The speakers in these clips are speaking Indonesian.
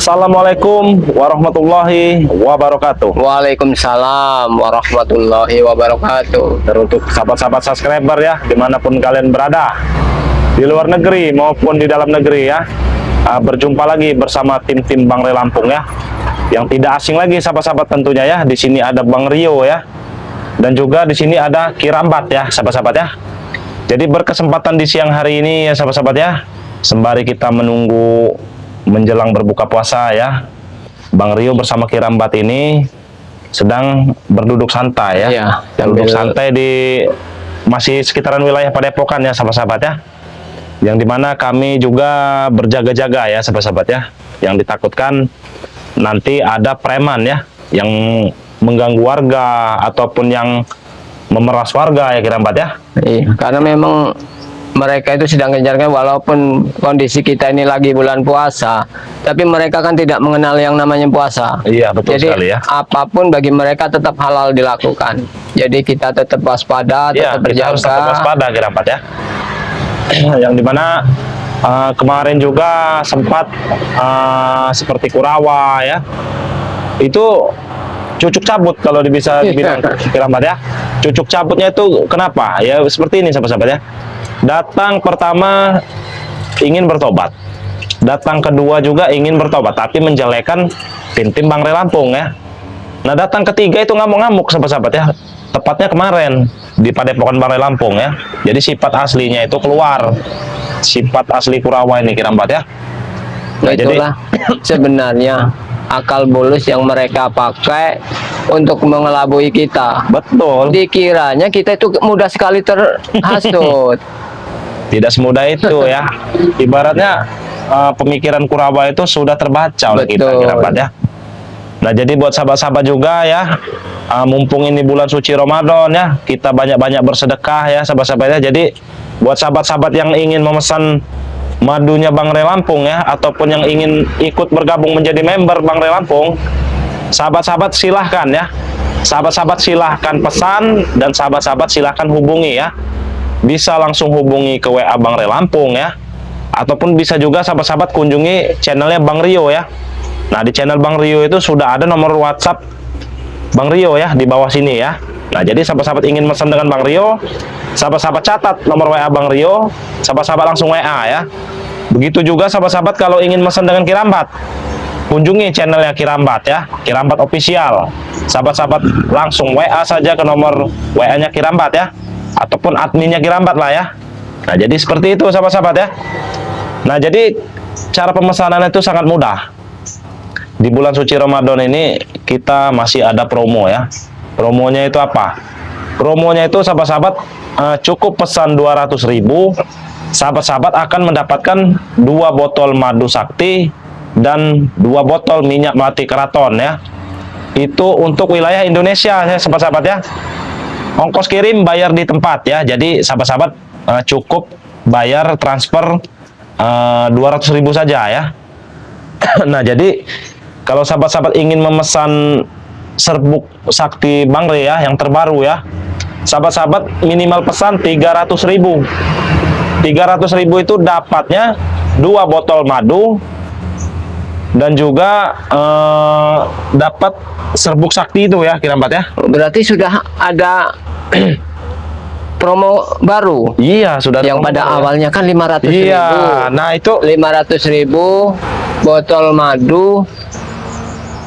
Assalamualaikum warahmatullahi wabarakatuh. Waalaikumsalam warahmatullahi wabarakatuh. Teruntuk sahabat-sahabat subscriber ya, dimanapun kalian berada, di luar negeri maupun di dalam negeri ya, berjumpa lagi bersama tim-tim Bang Rey Lampung ya, yang tidak asing lagi sahabat-sahabat tentunya ya. Di sini ada Bang Rio ya, dan juga di sini ada Kirambat ya, sahabat-sahabat ya. Jadi berkesempatan di siang hari ini ya sahabat-sahabat ya, sembari kita menunggu menjelang berbuka puasa ya, Bang Rio bersama Kirambat ini sedang berduduk santai ya, Iya, duduk santai di masih sekitaran wilayah Padepokan ya sahabat-sahabat ya, yang dimana kami juga berjaga-jaga ya sahabat-sahabat ya, yang ditakutkan nanti ada preman ya yang mengganggu warga ataupun yang memeras warga ya Kirambat ya. Iya, karena memang mereka itu sedang kejarkan, walaupun kondisi kita ini lagi bulan puasa, tapi mereka kan tidak mengenal yang namanya puasa. Iya, betul. Jadi sekali ya. apapun bagi mereka tetap halal dilakukan. Jadi kita tetap waspada, Iya, tetap kita harus tetap berjaga. waspada Kirambat ya. Yang dimana kemarin juga sempat seperti Kurawa ya, itu cucuk cabut kalau bisa dibilang Kirambat ya. Cucuk cabutnya itu kenapa? Ya seperti ini sahabat-sahabat ya. Datang pertama ingin bertobat, datang kedua juga ingin bertobat, tapi menjelekan tim-tim Bang Rey Lampung ya. Nah datang ketiga itu ngamuk-ngamuk sahabat-sahabat ya, tepatnya kemarin di Padepokan Bang Rey Lampung ya. Jadi sifat aslinya itu keluar, sifat asli Kurawa ini Kirambat ya. Nah, itulah sebenarnya akal bulus yang mereka pakai untuk mengelabui kita. Betul. Dikiranya kita itu mudah sekali terhasut. Tidak semudah itu ya. Ibaratnya pemikiran Kurawa itu sudah terbaca oleh kita Kirambat ya. Nah jadi buat sahabat-sahabat juga ya, mumpung ini bulan suci Ramadan ya, kita banyak-banyak bersedekah ya sahabat-sahabat ya. Jadi buat sahabat-sahabat yang ingin memesan madunya Bang Rey Lampung ya, ataupun yang ingin ikut bergabung menjadi member Bang Rey Lampung, sahabat-sahabat silahkan ya. Sahabat-sahabat silahkan pesan, dan sahabat-sahabat silahkan hubungi ya. Bisa langsung hubungi ke WA Bang Rey Lampung ya, ataupun bisa juga sahabat-sahabat kunjungi channelnya Bang Rio ya. Nah di channel Bang Rio itu sudah ada nomor WhatsApp Bang Rio ya di bawah sini ya. Nah jadi sahabat-sahabat ingin pesan dengan Bang Rio, sahabat-sahabat catat nomor WA Bang Rio, sahabat-sahabat langsung WA ya. Begitu juga sahabat-sahabat kalau ingin pesan dengan Kirambat, kunjungi channelnya Kirambat ya, Kirambat Official. Sahabat-sahabat langsung WA saja ke nomor WA-nya Kirambat ya, ataupun adminnya Kirambat lah ya. Nah jadi seperti itu sahabat-sahabat ya. Nah jadi cara pemesanan itu sangat mudah. Di bulan suci Ramadan ini kita masih ada promo ya. Promonya itu apa? Promonya itu sahabat-sahabat cukup pesan 200.000, sahabat-sahabat akan mendapatkan 2 botol madu sakti dan 2 botol minyak melati keraton ya. Itu untuk wilayah Indonesia ya sahabat-sahabat ya. Ongkos kirim bayar di tempat ya. Jadi sahabat-sahabat cukup bayar transfer 200.000 saja ya. Nah jadi kalau sahabat-sahabat ingin memesan serbuk sakti Bang Rey ya, yang terbaru ya, sahabat-sahabat minimal pesan 300.000. 300.000 itu dapatnya 2 botol madu dan juga dapat serbuk sakti itu ya Kirambat ya. Berarti sudah ada promo baru. Iya, sudah. Yang pada awalnya kan 500.000. Iya, nah itu 500.000 botol madu,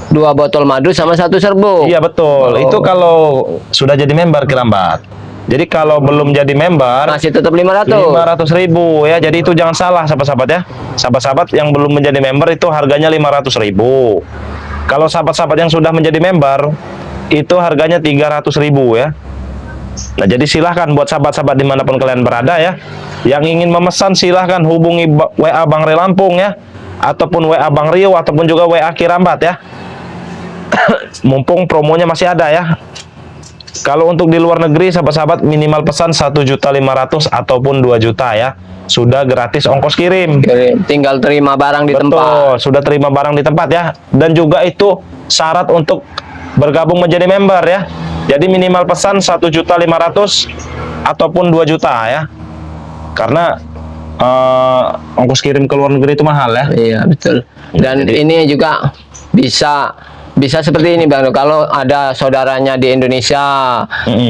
2 botol madu sama 1 serbuk. iya betul. Itu kalau sudah jadi member Kirambat. Jadi kalau belum jadi member Masih tetap 500. 500.000 ya. Jadi itu jangan salah sahabat-sahabat ya. Sahabat-sahabat yang belum menjadi member itu harganya 500.000. Kalau sahabat-sahabat yang sudah menjadi member itu harganya 300.000 ya. Nah jadi silahkan buat sahabat-sahabat dimanapun kalian berada ya, yang ingin memesan silahkan hubungi WA Bang Rey Lampung ya, ataupun WA Bang Rio, ataupun juga WA Kirambat ya. Mumpung promonya masih ada ya. Kalau untuk di luar negeri sahabat-sahabat minimal pesan 1.500.000 ataupun 2 juta ya, sudah gratis ongkos kirim. Tinggal terima barang di tempat. Betul, sudah terima barang di tempat ya. Dan juga itu syarat untuk bergabung menjadi member ya. Jadi minimal pesan 1.500.000 ataupun 2 juta ya. Karena ongkos kirim ke luar negeri itu mahal ya. Iya, betul. Dan Jadi- ini juga bisa seperti ini Bang. Kalau ada saudaranya di Indonesia,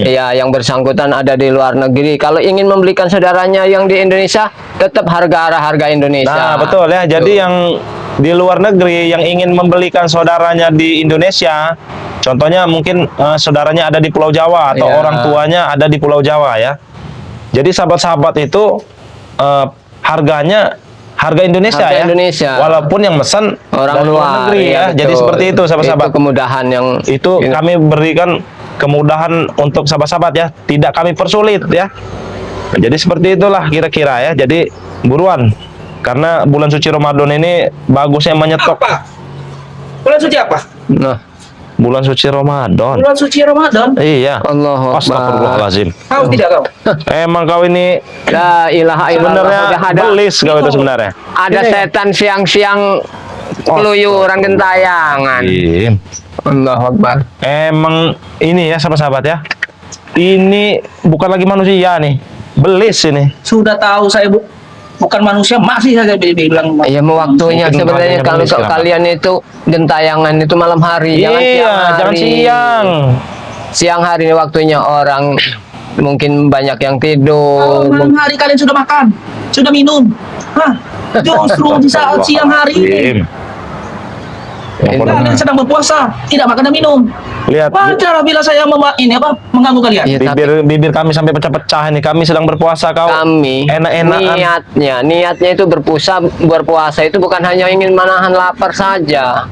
ya yang bersangkutan ada di luar negeri. Kalau ingin membelikan saudaranya yang di Indonesia, tetap harga Indonesia. Nah, betul ya. Jadi yang di luar negeri yang ingin membelikan saudaranya di Indonesia, contohnya mungkin saudaranya ada di Pulau Jawa atau Iya. orang tuanya ada di Pulau Jawa ya. Jadi sahabat-sahabat itu harga Indonesia Harga ya. Indonesia. Walaupun yang mesen Orang dari luar negeri ya. betul. Jadi seperti itu sahabat-sahabat. Itu kemudahan yang Itu kami berikan kemudahan untuk sahabat-sahabat ya, tidak kami persulit ya. Nah, jadi seperti itulah kira-kira ya. Jadi buruan, karena bulan suci Ramadan ini bagusnya menyetok. Apa? Bulan suci apa? Nah, Bulan suci Ramadan. Bulan suci Ramadan. Iya. Allahu Akbar. Astagfirullahaladzim. Tahu tidak kau? Emang kau ini La ilaha illallah. sebenarnya Udah ada belis kau itu sebenarnya. ada setan siang-siang keluyuran gentayangan. Iya. Allahu Akbar. Emang ini ya sahabat-sahabat ya. Ini bukan lagi manusia nih. Belis ini. Sudah tahu saya bukan manusia, masih saja bilang. Ya mau waktunya Mungkin sebenarnya badannya kalau belis, kenapa? kalian itu gentayangan itu malam hari, jangan siang Iya, hari. jangan siang. Siang hari ini waktunya orang mungkin banyak yang Kalau tidur. malam hari kalian sudah makan, sudah minum. Hah? Justru di saat siang hari ini kalian sedang berpuasa, tidak makan dan minum. Lihat Wajar bila saya mengganggu kalian. Iya, tapi bibir kami sampai pecah-pecah ini. Kami sedang berpuasa, kau kami enak-enakan. niatnya itu berpuasa itu bukan hanya ingin menahan lapar saja.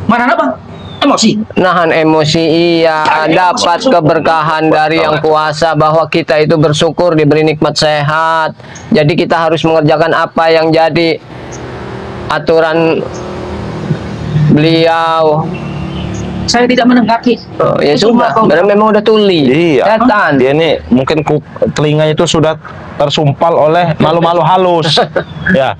Mana apa? Emosi. Nahan emosi, iya, dapat keberkahan dari yang puasa, bahwa kita itu bersyukur diberi nikmat sehat. Jadi kita harus mengerjakan apa yang jadi aturan beliau. Saya tidak mendengarki. Oh, ya Itu sudah, kau- berarti memang udah tuli. Iya. Setan. Dia ini mungkin telinganya itu sudah tersumpal oleh malu-malu halus. Ya.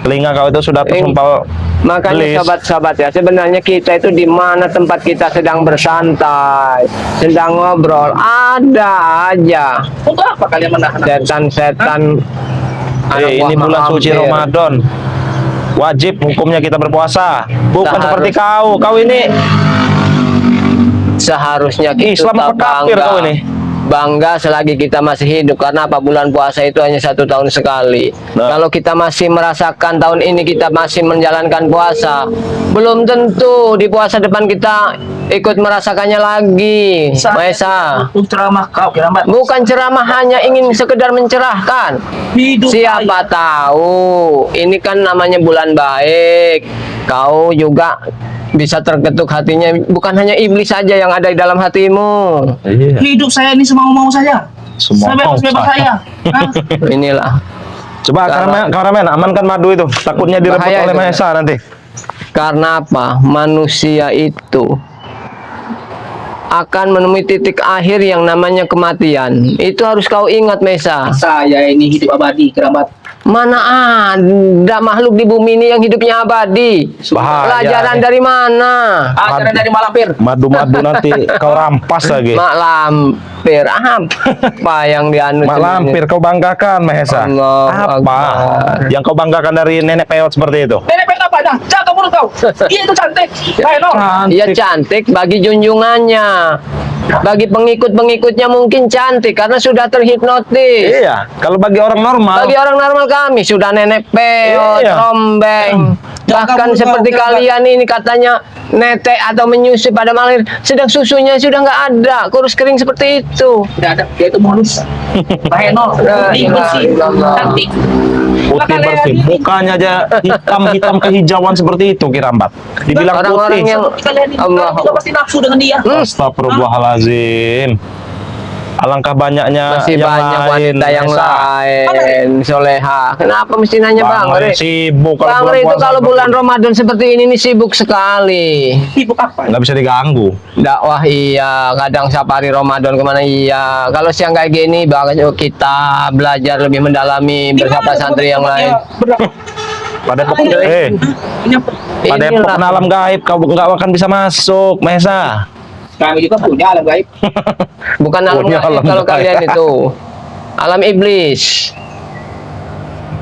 Telinga kau itu sudah tersumpal Makanya belis. sahabat-sahabat ya, sebenarnya kita itu di mana tempat kita sedang bersantai, sedang ngobrol, ada aja Untuk apa kalian menahan? setan-setan. anak buah Ini bulan suci mahampir. Ramadan. Wajib hukumnya kita berpuasa. Bukan Kita seperti harus- kau ini Seharusnya kita Islam apa kafir kau ini? bangga selagi kita masih hidup, karena apa, bulan puasa itu hanya 1 tahun sekali. Nah. Kalau kita masih merasakan tahun ini kita masih menjalankan puasa, belum tentu di puasa depan kita ikut merasakannya lagi. Maesa, Ceramah kau kiramat. bukan ceramah hanya ingin sekedar mencerahkan. Hidup Siapa tahu ini kan namanya bulan baik, kau juga bisa terketuk hatinya. Bukan hanya iblis saja yang ada di dalam hatimu. Iya. Hidup saya ini semau-mau saya. Semau Sebebas-bebas saya. saya. Hah? Inilah Coba kameramen amankan madu itu. Takutnya direbut Bahaya oleh itu. Mahesa nanti. karena apa? Manusia itu akan menemui titik akhir yang namanya kematian. Itu harus kau ingat, Mesa. Saya ini hidup abadi kerabat. Mana ada makhluk di bumi ini yang hidupnya abadi? Bahaya Pelajaran nih. dari mana? Ajaran dari Malampir. Madu-madu nanti kau rampas lagi. Mak lampir, apa yang dianut? Mak lampir kau banggakan Mahesa. Allah Apa Akbar. yang kau banggakan dari nenek peot seperti itu? Nenek pengen apa dah? Jaga mulut kau. Iya itu cantik. Baik no. Ia cantik bagi junjungannya. Bagi pengikut-pengikutnya mungkin cantik karena sudah terhipnotis. Iya, kalau bagi orang normal. Bagi orang normal kami sudah nenek peot, Iya. rombeng. Bahkan mulut seperti kau, kalian ini katanya netek atau menyusui pada malam, sedang susunya sudah nggak ada, kurus kering seperti itu. Tidak ada. Dia itu mulus. Baik no. Putih bersih. Cantik. Putih bersih, mukanya aja hitam-hitam kehijauan seperti itu Kirambat. Dibilang Orang-orang putih. yang Kalian ini Allah. juga pasti nafsu dengan dia. Astagfirullahalazim. Alangkah banyaknya Masih yang banyak lain, wanita yang Mahesa. lain, soleha. Kenapa mesti nanya Bang Bang Re? sibuk kalau Bang bulan Re itu puasa kalau seperti bulan ini. Ramadan seperti ini nih sibuk sekali. Sibuk apa? Nggak bisa diganggu. Dakwah iya, kadang safari Ramadan kemana iya. Kalau siang kayak gini, bagus kita belajar lebih mendalami bersama santri yang lain. Pada Ayo, pokoknya, Ini apa? pada Inilah. pokoknya alam gaib kau nggak akan bisa masuk, Mahesa. Kami juga punya alam gaib. Bukan alam Punya gaib alam kalau gaib. kalian itu. Alam iblis.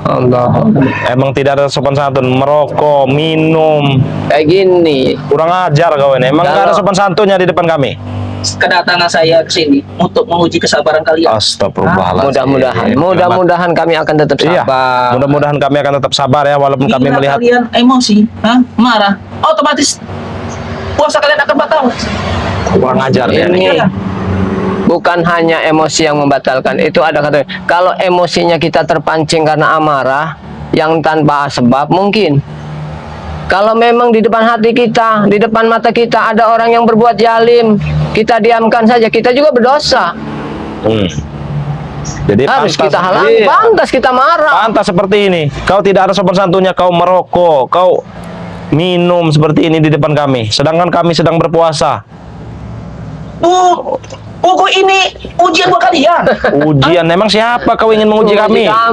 Allah. Emang tidak ada sopan santun, merokok, minum. Kayak gini. Kurang ajar kau ini. Emang nggak ada sopan santunnya di depan kami. Kedatangan saya ke sini untuk menguji kesabaran kalian. Astagfirullahaladzim. Mudah-mudahan kami akan tetap Iya, sabar. mudah-mudahan kami akan tetap sabar ya, walaupun kami Bila melihat. kalian emosi, marah, otomatis puasa kalian akan batal. Kurang ajar ya. Ini bukan hanya emosi yang membatalkan, itu ada kata kalau emosinya kita terpancing karena amarah yang tanpa sebab mungkin. Kalau memang di depan hati kita, di depan mata kita ada orang yang berbuat zalim, kita diamkan saja, kita juga berdosa. Jadi Harus pantas- kita halangi, iya, pantas kita marah. pantas seperti ini. Kau tidak ada sopan santunnya, kau merokok, kau minum seperti ini di depan kami. Sedangkan kami sedang berpuasa. Buku ini ujian buat kalian. Ujian, emang siapa kau ingin menguji kami? Hah?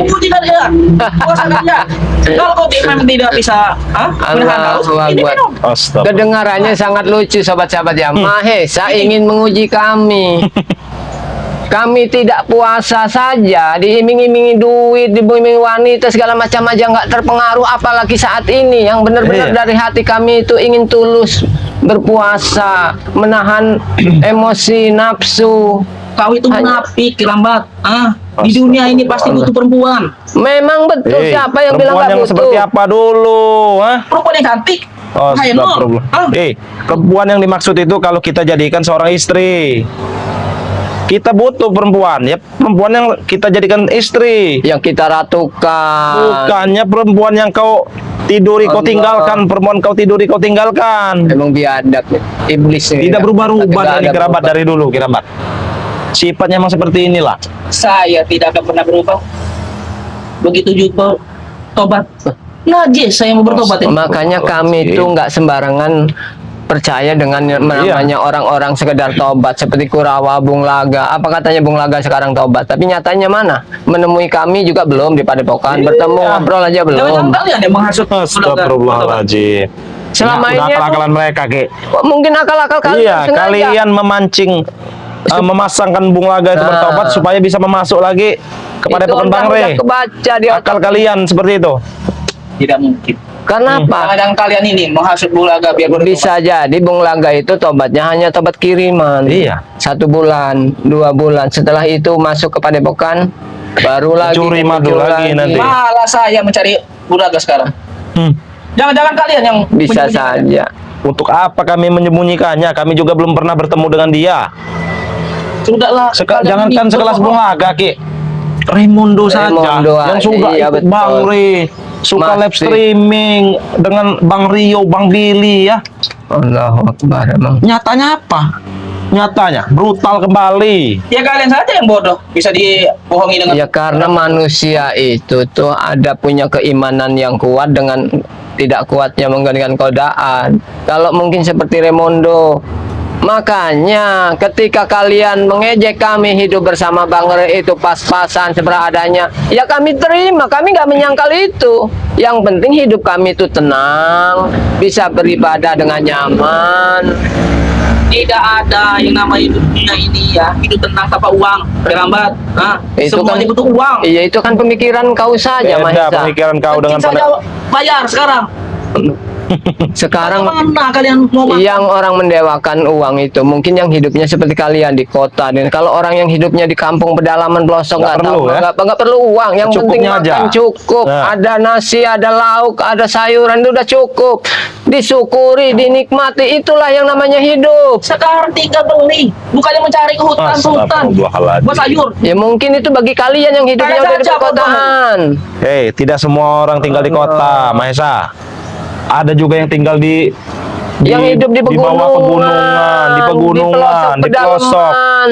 Uji kalian. Puasa kalian. Kalau kau memang tidak bisa menahan haus, Allahu ini Akbar. minum. Astagfirullah. Kedengarannya sangat lucu sobat-sobat ya. Mahesa ingin menguji kami. Kami tidak puasa saja, diiming-imingi duit, diiming-imingi wanita segala macam aja nggak terpengaruh, apalagi saat ini yang benar-benar Iya. dari hati kami itu ingin tulus berpuasa, menahan emosi, nafsu. Kau itu munafik, lambat. Di dunia ini pasti butuh perempuan. Memang betul, siapa yang bilang perempuan nggak yang butuh? seperti apa dulu? Hah? Perempuan yang cantik. Astagfirullah. Perempuan yang dimaksud itu kalau kita jadikan seorang istri. Kita butuh perempuan, ya perempuan yang kita jadikan istri. Yang kita ratukan. Bukannya perempuan yang kau tiduri kau Allah. tinggalkan, perempuan kau tiduri kau tinggalkan. Emang biadab nih. Iblis ini. Tidak berubah-ubah Tidak ini ada kerabat berubah. dari dulu kerabat. Sifatnya emang seperti inilah. Saya tidak akan pernah berubah. Begitu juga tobat. Najis saya mau bertobat ini. Makanya kami itu nggak sembarangan percaya dengan namanya orang-orang sekedar tobat seperti Kurawa, Bung Laga. Apa katanya Bung Laga sekarang tobat? Tapi nyatanya mana? Menemui kami juga belum di Padepokan. Bertemu ngobrol aja belum. Jangan kalian yang menghasut. Astagfirullahaladzim. Selama Udah ini akal-akalan mereka, Ki. mungkin akal-akal kalian Iya, sengaja. kalian memancing memasangkan Bung Laga itu bertobat supaya bisa memasuk lagi kepada Itu Padepokan Bang udah Re. kebaca di Akal kalian seperti itu. Tidak mungkin. Karena apa? Jangan kalian ini menghasut bulaga biar bertobat. Bisa jadi Bung Laga itu tobatnya hanya tobat kiriman. Iya. 1 bulan, 2 bulan. Setelah itu masuk ke Padepokan, baru lagi Curi madu muncul lagi nanti. Malah saya mencari bulaga sekarang. Jangan-jangan kalian yang Bisa menyembunyikan. saja. Untuk apa kami menyembunyikannya? Kami juga belum pernah bertemu dengan dia. Sudahlah. kalian Jangankan ini sekelas Bung berbohong. Laga, Ki. Raimundo saja Raimundo yang aja, suka iya, ikut betul. Bang Re, suka Masih. live streaming dengan Bang Rio, Bang Billy ya. Allahu Akbar emang. Nyatanya apa? Nyatanya brutal kembali. Ya kalian saja yang bodoh. Bisa dibohongi dengan Ya karena manusia itu tuh ada punya keimanan yang kuat dengan tidak kuatnya menggantikan godaan. Kalau mungkin seperti Raimundo. Makanya ketika kalian mengejek kami hidup bersama Bang Re itu pas-pasan seberadanya, ya kami terima, kami nggak menyangkal itu. Yang penting hidup kami itu tenang, bisa beribadah dengan nyaman. tidak ada yang namanya dunia ini ya hidup tenang tanpa uang. Berambat. Itu Semuanya kan- butuh uang. Iya itu kan pemikiran kau saja, Beda Mahesa. pemikiran kau dengan Saja bayar sekarang. Sekarang Mana kalian mau makan? yang orang mendewakan uang itu mungkin yang hidupnya seperti kalian di kota, dan kalau orang yang hidupnya di kampung pedalaman pelosok Nggak nggak tahu, perlu, ya? nggak perlu uang, yang penting Secukupnya makan aja. cukup, Nah. ada nasi, ada lauk, ada sayuran, itu udah cukup, disyukuri, dinikmati, itulah yang namanya hidup. Sekarang tinggal beli, bukannya mencari ke hutan. Astagfirullahaladzim. Buat sayur. Ya mungkin itu bagi kalian yang hidupnya Kalian udah di saja, perkotaan. Hei, tidak semua orang tinggal di kota, Mahesa. Ada juga yang tinggal di Yang hidup di bawah pegunungan, di pegunungan, di pelosok. pedalaman.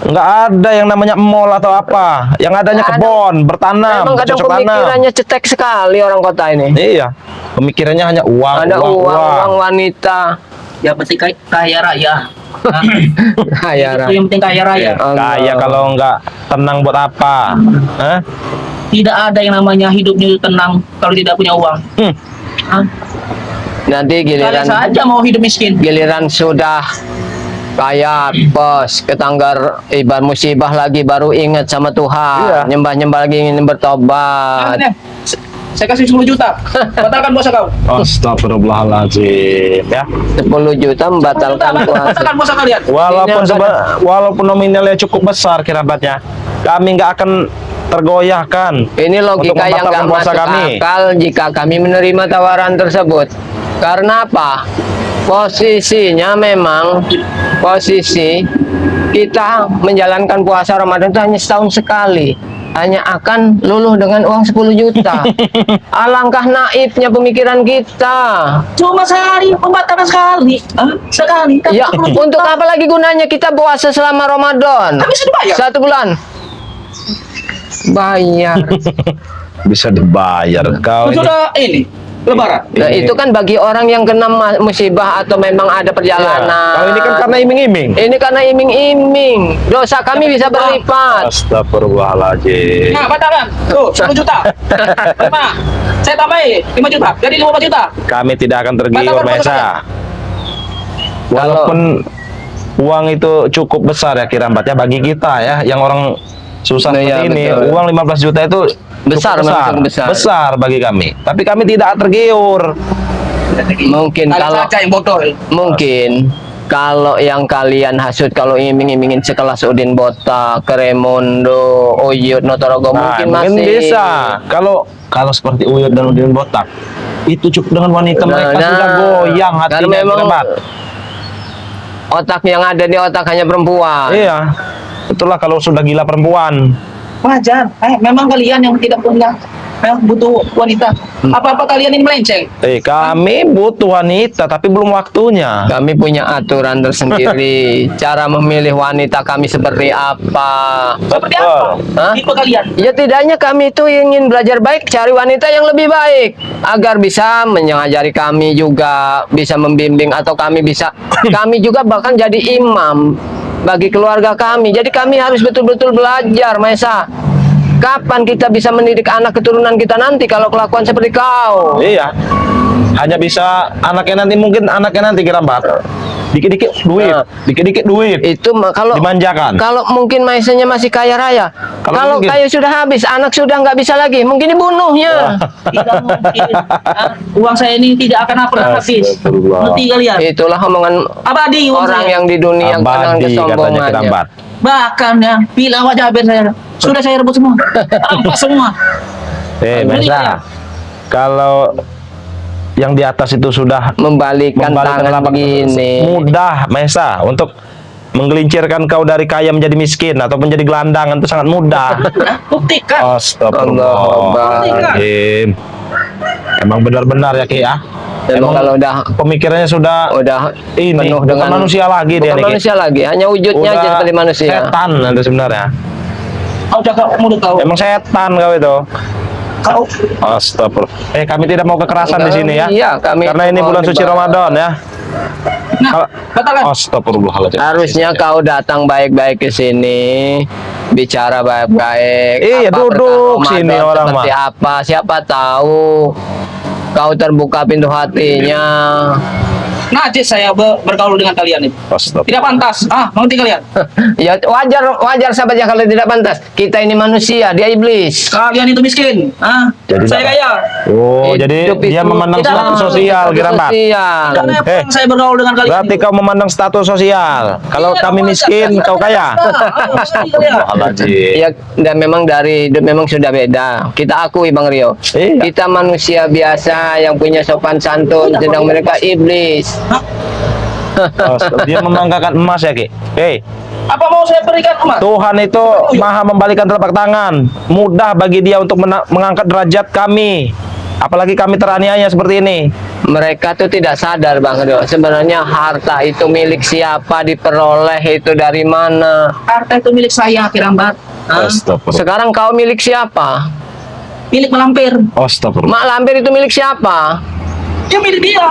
Nggak ada yang namanya mall atau apa. Yang adanya Nggak ada. kebon, bertanam, Memang kadang bercocok tanam. pemikirannya cetek sekali orang kota ini. Iya, pemikirannya hanya uang, Ada uang uang. wanita. Ya penting kaya raya. Kaya Itu yang penting kaya raya. Kaya kalau nggak tenang buat apa? Hah? Tidak ada yang namanya hidupnya itu tenang kalau tidak punya uang. Nanti Kalian saja mau hidup miskin. giliran sudah kayak pos ketanggar ibar musibah lagi baru ingat sama Tuhan, Iya. nyembah-nyembah lagi ingin bertobat. Nah, saya kasih 10 juta. Batalkan puasa kau. Astagfirullahaladzim ya. 10 juta membatalkan puasa. Batalkan puasa kalian. Walaupun nominalnya cukup besar kirabatnya, kami nggak akan tergoyahkan. Ini logika untuk yang membatalkan nggak puasa masuk kami. akal jika kami menerima tawaran tersebut. Karena apa? Posisinya memang posisi kita menjalankan puasa Ramadan itu hanya setahun sekali. Hanya akan luluh dengan uang 10 juta. Alangkah naifnya pemikiran kita. Cuma sehari, pembatalan sekali. Sekali. Tapi Ya, 10 juta. untuk apa lagi gunanya kita puasa selama Ramadan? Tapi sudah bayar. 1 bulan. Bayar. Bisa dibayar kau ini. Sudah ini, lebaran. Nah, itu kan bagi orang yang kena musibah atau memang ada perjalanan. Ya, kalau ini kan karena iming-iming. Ini karena iming-iming. Dosa kami bisa berlipat. Astagfirullahaladzim. Nah, batalkan. Tuh, 10 juta. 5. Saya tambahin 5 juta. Jadi 15 juta. Kami tidak akan tergiur, Batalkan puasa Mesa. Walaupun uang itu cukup besar ya Kirambat ya bagi kita ya, yang orang susah Nah, seperti ya, ini, betul. uang 15 juta itu Besar, cukup memang besar. besar bagi kami. Tapi kami tidak tergiur. Mungkin Kalian kalau saja yang bodoh. mungkin kalau yang kalian hasut kalau iming-imingin sekelas Udin Botak, Keremondo, Uyut, Notorogo Nah, mungkin mungkin masih bisa. Kalau seperti Uyut dan Udin Botak, itu cukup dengan wanita mereka sudah goyang karena hatinya memang Kirambat. otak yang ada di otak hanya perempuan. Iya. Itulah kalau sudah gila perempuan. Wajar. Memang kalian yang tidak punya butuh wanita. Apa-apa kalian ini melenceng. Kami butuh wanita tapi belum waktunya. Kami punya aturan tersendiri. Cara memilih wanita kami seperti apa? Seperti apa? Hah? Tipe kalian. Ya tidaknya kami itu ingin belajar baik, cari wanita yang lebih baik agar bisa mengajari kami juga, bisa membimbing atau kami juga bahkan jadi imam bagi keluarga kami. Jadi kami harus betul-betul belajar, Maesa. Kapan kita bisa mendidik anak keturunan kita nanti kalau kelakuan seperti kau? Iya. Hanya bisa anaknya nanti Kirambat. Dikit-dikit duit, Nah. dikit-dikit duit. Itu kalau Dimanjakan. Kalau mungkin Maesanya masih kaya raya. Kalau mungkin. kayu sudah habis, anak sudah nggak bisa lagi, mungkin dibunuhnya. Tidak mungkin. Uang saya ini tidak akan pernah habis. Astagfirullah. Ngerti kalian? Itulah omongan Abadi uang orang saya. yang di dunia yang kenal Abadi katanya kesombongannya. Kirambat. Bahkan ya, bilang wajah hampir saya. Sudah saya rebut semua. Rampas semua. Mesa. Kalau yang di atas itu sudah Membalikkan tangan telapak begini. mudah, Mesa, untuk menggelincirkan kau dari kaya menjadi miskin ataupun jadi gelandangan itu sangat mudah. Buktikan. Astagfirullahaladzim. Emang benar-benar ya Ki ya. Emang kalau udah Pemikirannya sudah ini penuh bukan dengan manusia lagi dia bukan nih, Ki. manusia lagi, hanya wujudnya aja Udah seperti manusia. setan itu sebenarnya. Kau jaga mulut kau. Emang setan kau itu. Kau Astagfirullah. Kami tidak mau kekerasan di sini ya. Iya, kami Karena ini mau bulan suci dibahas. Ramadan ya. nah, batalkan. Astagfirullahaladzim. Harusnya kau datang baik-baik ke sini, bicara baik-baik. Iya, Apa duduk berkah sini Ramadan orang seperti mah. apa? Siapa tahu kau terbuka pintu hatinya. Najis saya bergaul dengan kalian itu. Astagfirullah. Tidak pantas. Mengerti kalian? Ya wajar saja kalau tidak pantas. Kita ini manusia, dia iblis. Kalian itu miskin. Jadi Saya apa? kaya. Oh, jadi Hidup dia itu memandang tidak status ada sosial, status Kirambat. sosial. Karena emang saya bergaul dengan kalian. Berarti kau memandang status sosial. Kalau Iya, kami wajar. miskin, kau kaya. Ya, dan memang dari hidup memang sudah beda. Kita akui Bang Rio. Iya. Kita manusia biasa yang punya sopan santun, sedang mereka iblis. Dia membanggakan emas ya, Ki. Apa mau saya berikan emas? Tuhan itu maha membalikan telapak tangan. Mudah bagi dia untuk mengangkat derajat kami. Apalagi kami teraniaya seperti ini. Mereka tuh tidak sadar Bang Rio. Sebenarnya harta itu milik siapa, diperoleh itu dari mana. Harta itu milik saya, Kirambat. Astagfirullah. Sekarang kau milik siapa? Milik melampir. Astagfirullah. Mak lampir itu milik siapa? Ya milik dia.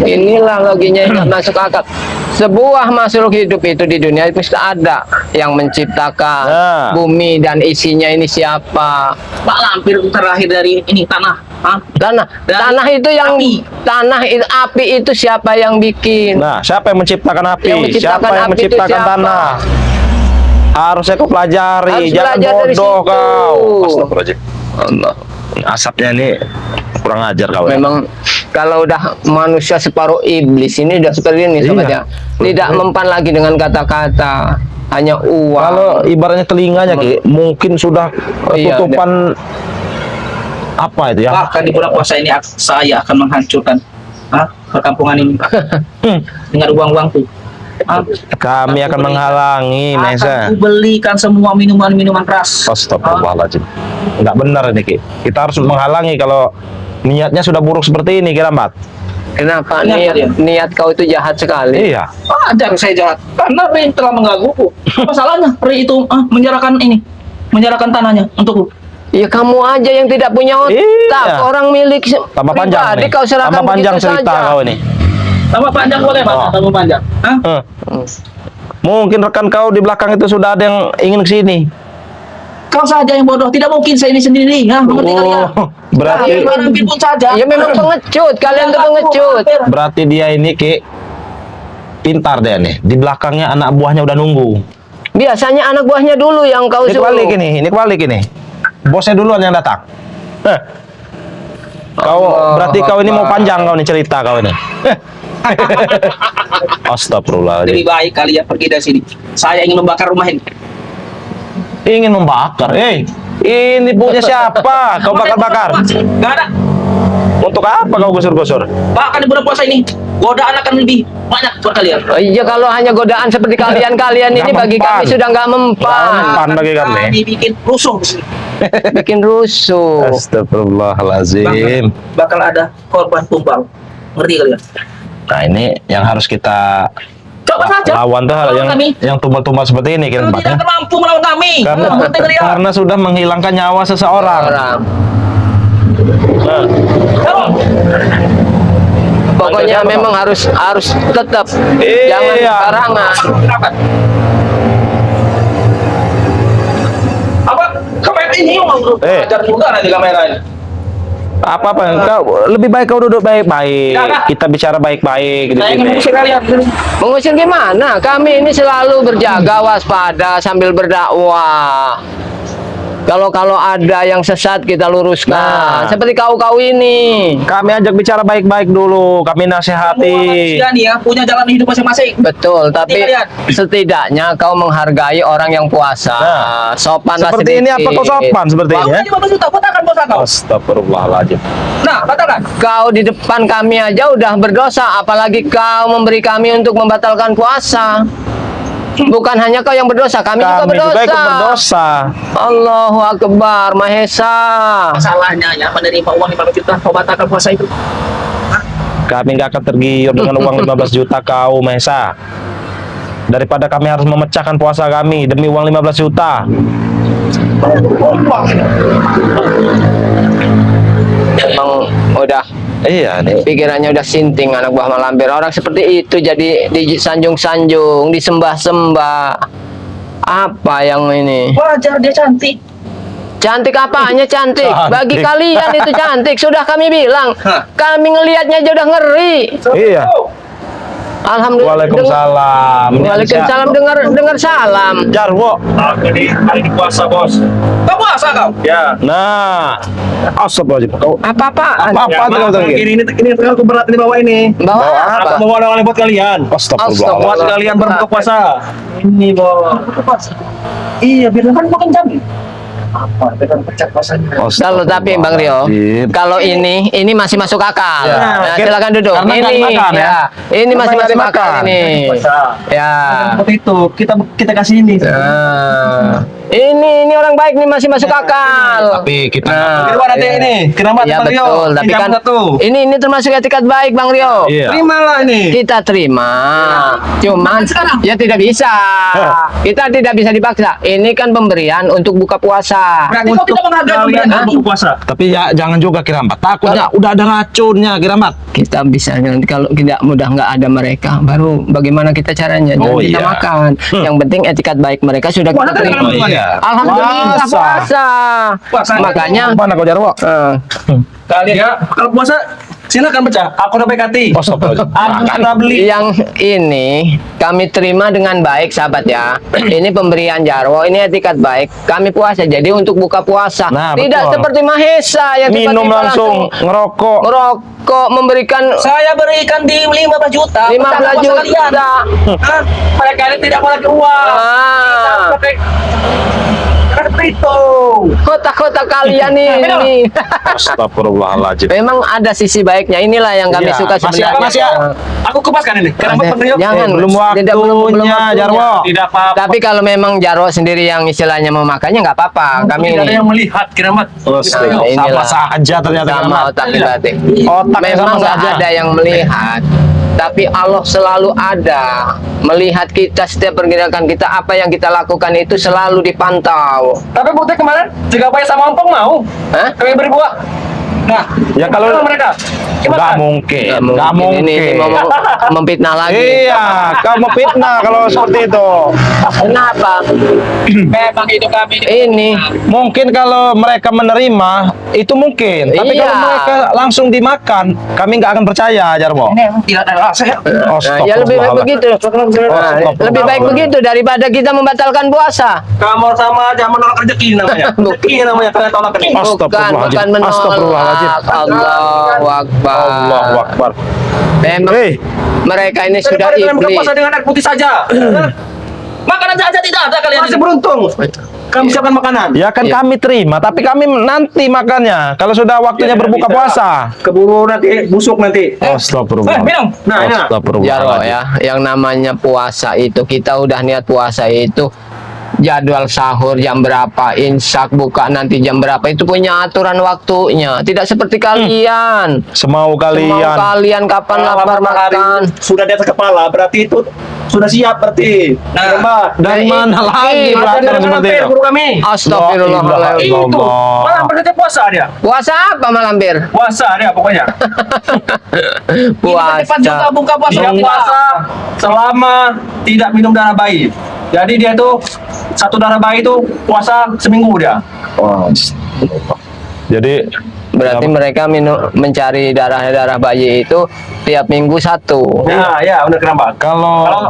Inilah loginya yang nggak masuk akal. Sebuah makhluk hidup itu di dunia itu sudah ada yang menciptakan Nah. bumi dan isinya ini siapa? Pak Lampir itu terlahir dari ini tanah. Tanah itu yang api itu siapa yang bikin? Nah, siapa yang menciptakan api? Yang menciptakan Siapa yang api itu menciptakan siapa? tanah? Harusnya kau pelajari, Harus jangan belajar dari bodoh situ. kau. Astagfirullahaladzim. Allah. Asapnya ini kurang ajar kau. Memang kalau udah manusia separuh iblis ini udah seperti ini sobat Iya. ya. Tidak mempan lagi dengan kata-kata, hanya uang. Kalau ibaratnya telinganya Ki, mungkin sudah Iya, ketutupan apa itu ya? Bahkan di bulan puasa ini saya akan menghancurkan perkampungan ini dengan uang-uang tuh. Kami akan menghalangi, Mesa. Akan kubelikan semua minuman-minuman keras. Astagfirullahaladzim. Enggak benar ini Ki. Kita harus menghalangi kalau niatnya sudah buruk seperti ini, Kirambat. Kenapa Kenapa dia? niat kau itu jahat sekali? Iya. Wajar saya jahat karena Ri telah menggangguku. Apa salahnya Ri itu menjarakan tanahnya untukku? Ya kamu aja yang tidak punya otak. Iya. Orang milik Tambah panjang pribadi nih. kau serahkan Tambah panjang begitu cerita saja. kau ini. Tambah panjang boleh Pak? Oh. Tambah panjang. Hah? Mungkin rekan kau di belakang itu sudah ada yang ingin ke sini. Kau saja yang bodoh. Tidak mungkin saya ini sendiri. Mengerti kalian? Berarti Barangkali pun saja. Ya memang pengecut, kalian tuh pengecut. berarti dia ini Ki pintar dia nih. Di belakangnya anak buahnya udah nunggu. Biasanya anak buahnya dulu yang kau Ini suruh. kebalik ini. Bosnya duluan yang datang. Heh. Kau Allah berarti kau ini mau Akbar. panjang kau nih cerita kau ini. Astagfirullahaladzim. Lebih baik kalian pergi dari sini. Saya ingin membakar rumah ini. Ingin membakar. Ini punya siapa? Kau bakar-bakar. Gak ada. Untuk apa kau gusur-gusur? Bahkan di bulan puasa ini godaan akan lebih banyak buat kalian. Oh iya, kalau hanya godaan seperti kalian ini Nggak bagi mempan. kami sudah nggak mempan. Mempan bagi kami. Kami bikin rusuh di sini. Bikin rusuh. Astagfirullahaladzim. Bakal ada korban tumbal. Ngerti kalian? Nah ini yang harus kita Coba saja. lawan tuh hal Lawan kami. yang tumbal-tumbal seperti ini Kalian kan tidak akan mampu melawan kami. karena, Ngerti kalian? karena sudah menghilangkan nyawa seseorang. Orang. Nah, Kamu. Pokoknya memang harus tetap Iya. jangan sembarangan. Kenapa? Apa? Kamera ini yang mau ajar juga nanti kamera ini. apa kau lebih baik kau duduk baik-baik. Jangan. Kita bicara baik-baik di Saya ingin sini. mengusir kalian. Mengusir gimana? Kami ini selalu berjaga waspada sambil berdakwah. Kalau ada yang sesat kita luruskan. Nah. Seperti kau ini. Kami ajak bicara baik-baik dulu. Kami Semua nasihati. manusia nih ya punya jalan hidup masing-masing. Betul, tapi kalian. setidaknya kau menghargai orang yang puasa. Nah, Sopanlah Seperti ini apa sedikit. kau sopan seperti ini ya? Uangnya 15 juta, batalkan puasa kau. Astagfirullahaladzim. Nah, batalkan. Kau di depan kami aja udah berdosa, apalagi kau memberi kami untuk membatalkan puasa. Bukan hanya kau yang berdosa, kami juga Kami berdosa. juga ikut berdosa. Allahu Akbar, Maha Esa. Masalahnya ya menerima uang 15 juta, kau batalkan puasa itu. Kami nggak akan tergiur dengan uang 15 juta kau, Mesa. Daripada kami harus memecahkan puasa kami demi uang 15 juta. Emang udah Iya nih. pikirannya udah sinting anak buah Malampir. Orang seperti itu jadi disanjung-sanjung, disembah-sembah. Apa yang ini? Wajar dia cantik. Cantik apanya cantik? Cantik. Bagi kalian itu cantik. Sudah kami bilang. Hah. Kami ngelihatnya aja udah ngeri. Iya. Alhamdulillah. Waalaikumsalam. Waalaikumsalam. Dengar salam. Jarwo. Aku di hari ini puasa, Bos. Kau puasa kau? Ya. Nah, astagfirullahaladzim. Kau Apa-apaan? apa tuh kau tadi? Ini aku berat di bawah ini. Bawa apa? Aku mau oleh-oleh buat kalian. Astagfirullah. Buat kalian berbuka puasa. Ini Bos. Puasa. Iya, biar kan makan jamin. Apa? Biar pecah puasanya. Kalau tapi Bang Rio, kalau ini masih masuk akal. Ya. Nah, silakan duduk. Karena nggak Ini dimakan, ya. Ini masih Karena masuk nggak akal dimakan. ini. Ya. Seperti itu. Kita kasih ini. Nah, ini orang baik nih masih masuk akal. Tapi kita Nah, Kedua nanti ini. Kenapa iya Bang Rio? betul. Tapi Jam kan satu. ini termasuk etikat baik Bang Rio. Iya. Terimalah ini. Kita terima. Cuman Sekarang. ya tidak bisa. Kita tidak bisa dipaksa. Ini kan pemberian untuk buka puasa. puasa. Berarti kau tidak menghargai Kalian pemberian berbuka puasa. Tapi ya jangan juga Kirambat. Takutnya udah ada racunnya Kirambat. Kita bisa nanti kalau tidak mudah nggak ada mereka, baru bagaimana kita caranya? Jangan Oh, kita iya. makan. Yang penting etikat baik mereka sudah Puasa kita kan terima. dalam Iya. Alhamdulillah Puasa. puasa. Puasa. Makanya Mana kau Jarwo? Kalian Ya, kalau puasa silakan pecah. Aku udah baik hati. Oh, stop. Aku sudah beli. yang ini kami terima dengan baik sahabat ya. Ini pemberian Jarwo, ini etikat baik. Kami puasa. Jadi untuk buka puasa Nah, tidak betul. seperti Mahesa yang Minum tiba-tiba langsung ngerokok. ngerokok memberikan saya berikan di 15 juta. 15 Puasa juta. kalian. Hah? Mereka ini tidak mau lagi uang. Ah. Pakai seperti itu. Kota-kota kalian ini. Astagfirullahaladzim. Memang ada sisi baiknya. Inilah yang kami Iya, suka masih- sebenarnya. masih- Aku kupaskan ini. Kenapa Ada- penuh? Jangan, belum tidak, belum waktunya, waktunya. Jarwo. Tidak apa-apa. Tapi kalau memang Jarwo sendiri yang istilahnya memakannya nggak apa-apa. Kami Tidak ada ini yang melihat Kiramat. Sama inilah. saja ternyata sama Kirambat. otak batik. Otaknya Memang sama nggak saja. ada yang melihat, tapi Allah selalu ada melihat kita setiap pergerakan kita, apa yang kita lakukan itu selalu dipantau. Tapi bukti kemarin juga Pak sama Ompong mau. Hah? Kami beri buah. Nah, Ya kalau mereka. nggak mungkin, nggak mungkin. Ini mau memfitnah lagi. Iya, kamu fitnah kalau seperti itu. Kenapa? Memang itu kami. Ini Mungkin kalau mereka menerima itu mungkin, tapi Iya. kalau mereka langsung dimakan, kami nggak akan percaya, Jarwo. Ini memang tidak ada rasa ya. Nah, ya lebih baik begitu. Nah, lebih baik begitu daripada kita membatalkan puasa. Kamu sama aja menolak rezeki namanya. Rezeki namanya kalian tolak ini. Bukan Astagfirullahaladzim. menolak. Astagfirullahaladzim. Allahu Akbar. Allahu Akbar. Memang mereka ini sudah Daripada kalian iblis. berpuasa dengan air putih saja. Makanan saja tidak ada kalian. Masih beruntung. Kami siapkan makanan. Ya kan Iya. kami terima, tapi kami nanti makannya kalau sudah waktunya Ya, berbuka bisa. puasa. Keburu nanti busuk nanti. Astagfirullah. minum. Nah, ini. Jarwo ya, yang namanya puasa itu kita udah niat puasa itu jadwal sahur jam berapa, imsak buka nanti jam berapa, itu punya aturan waktunya. Tidak seperti kalian. Semau Mau kalian. kalian kapan Kalau lapar matahari makan? sudah di atas kepala, berarti itu sudah siap berarti. Nah, Mbak. Dari mana lagi Ada peraturan Dari seperti itu? guru kami. Astagfirullahaladzim. Itu. Allah. Malah berarti puasa dia. Puasa apa malampir? Puasa dia pokoknya. Cepat juga Puasa. buka puasa. Dia puasa selama tidak minum darah bayi. Jadi dia tuh satu darah bayi itu puasa seminggu dia. Jadi Berarti mereka mencari darah bayi itu tiap minggu satu. Nah, ya udah kenapa? kalau Kalau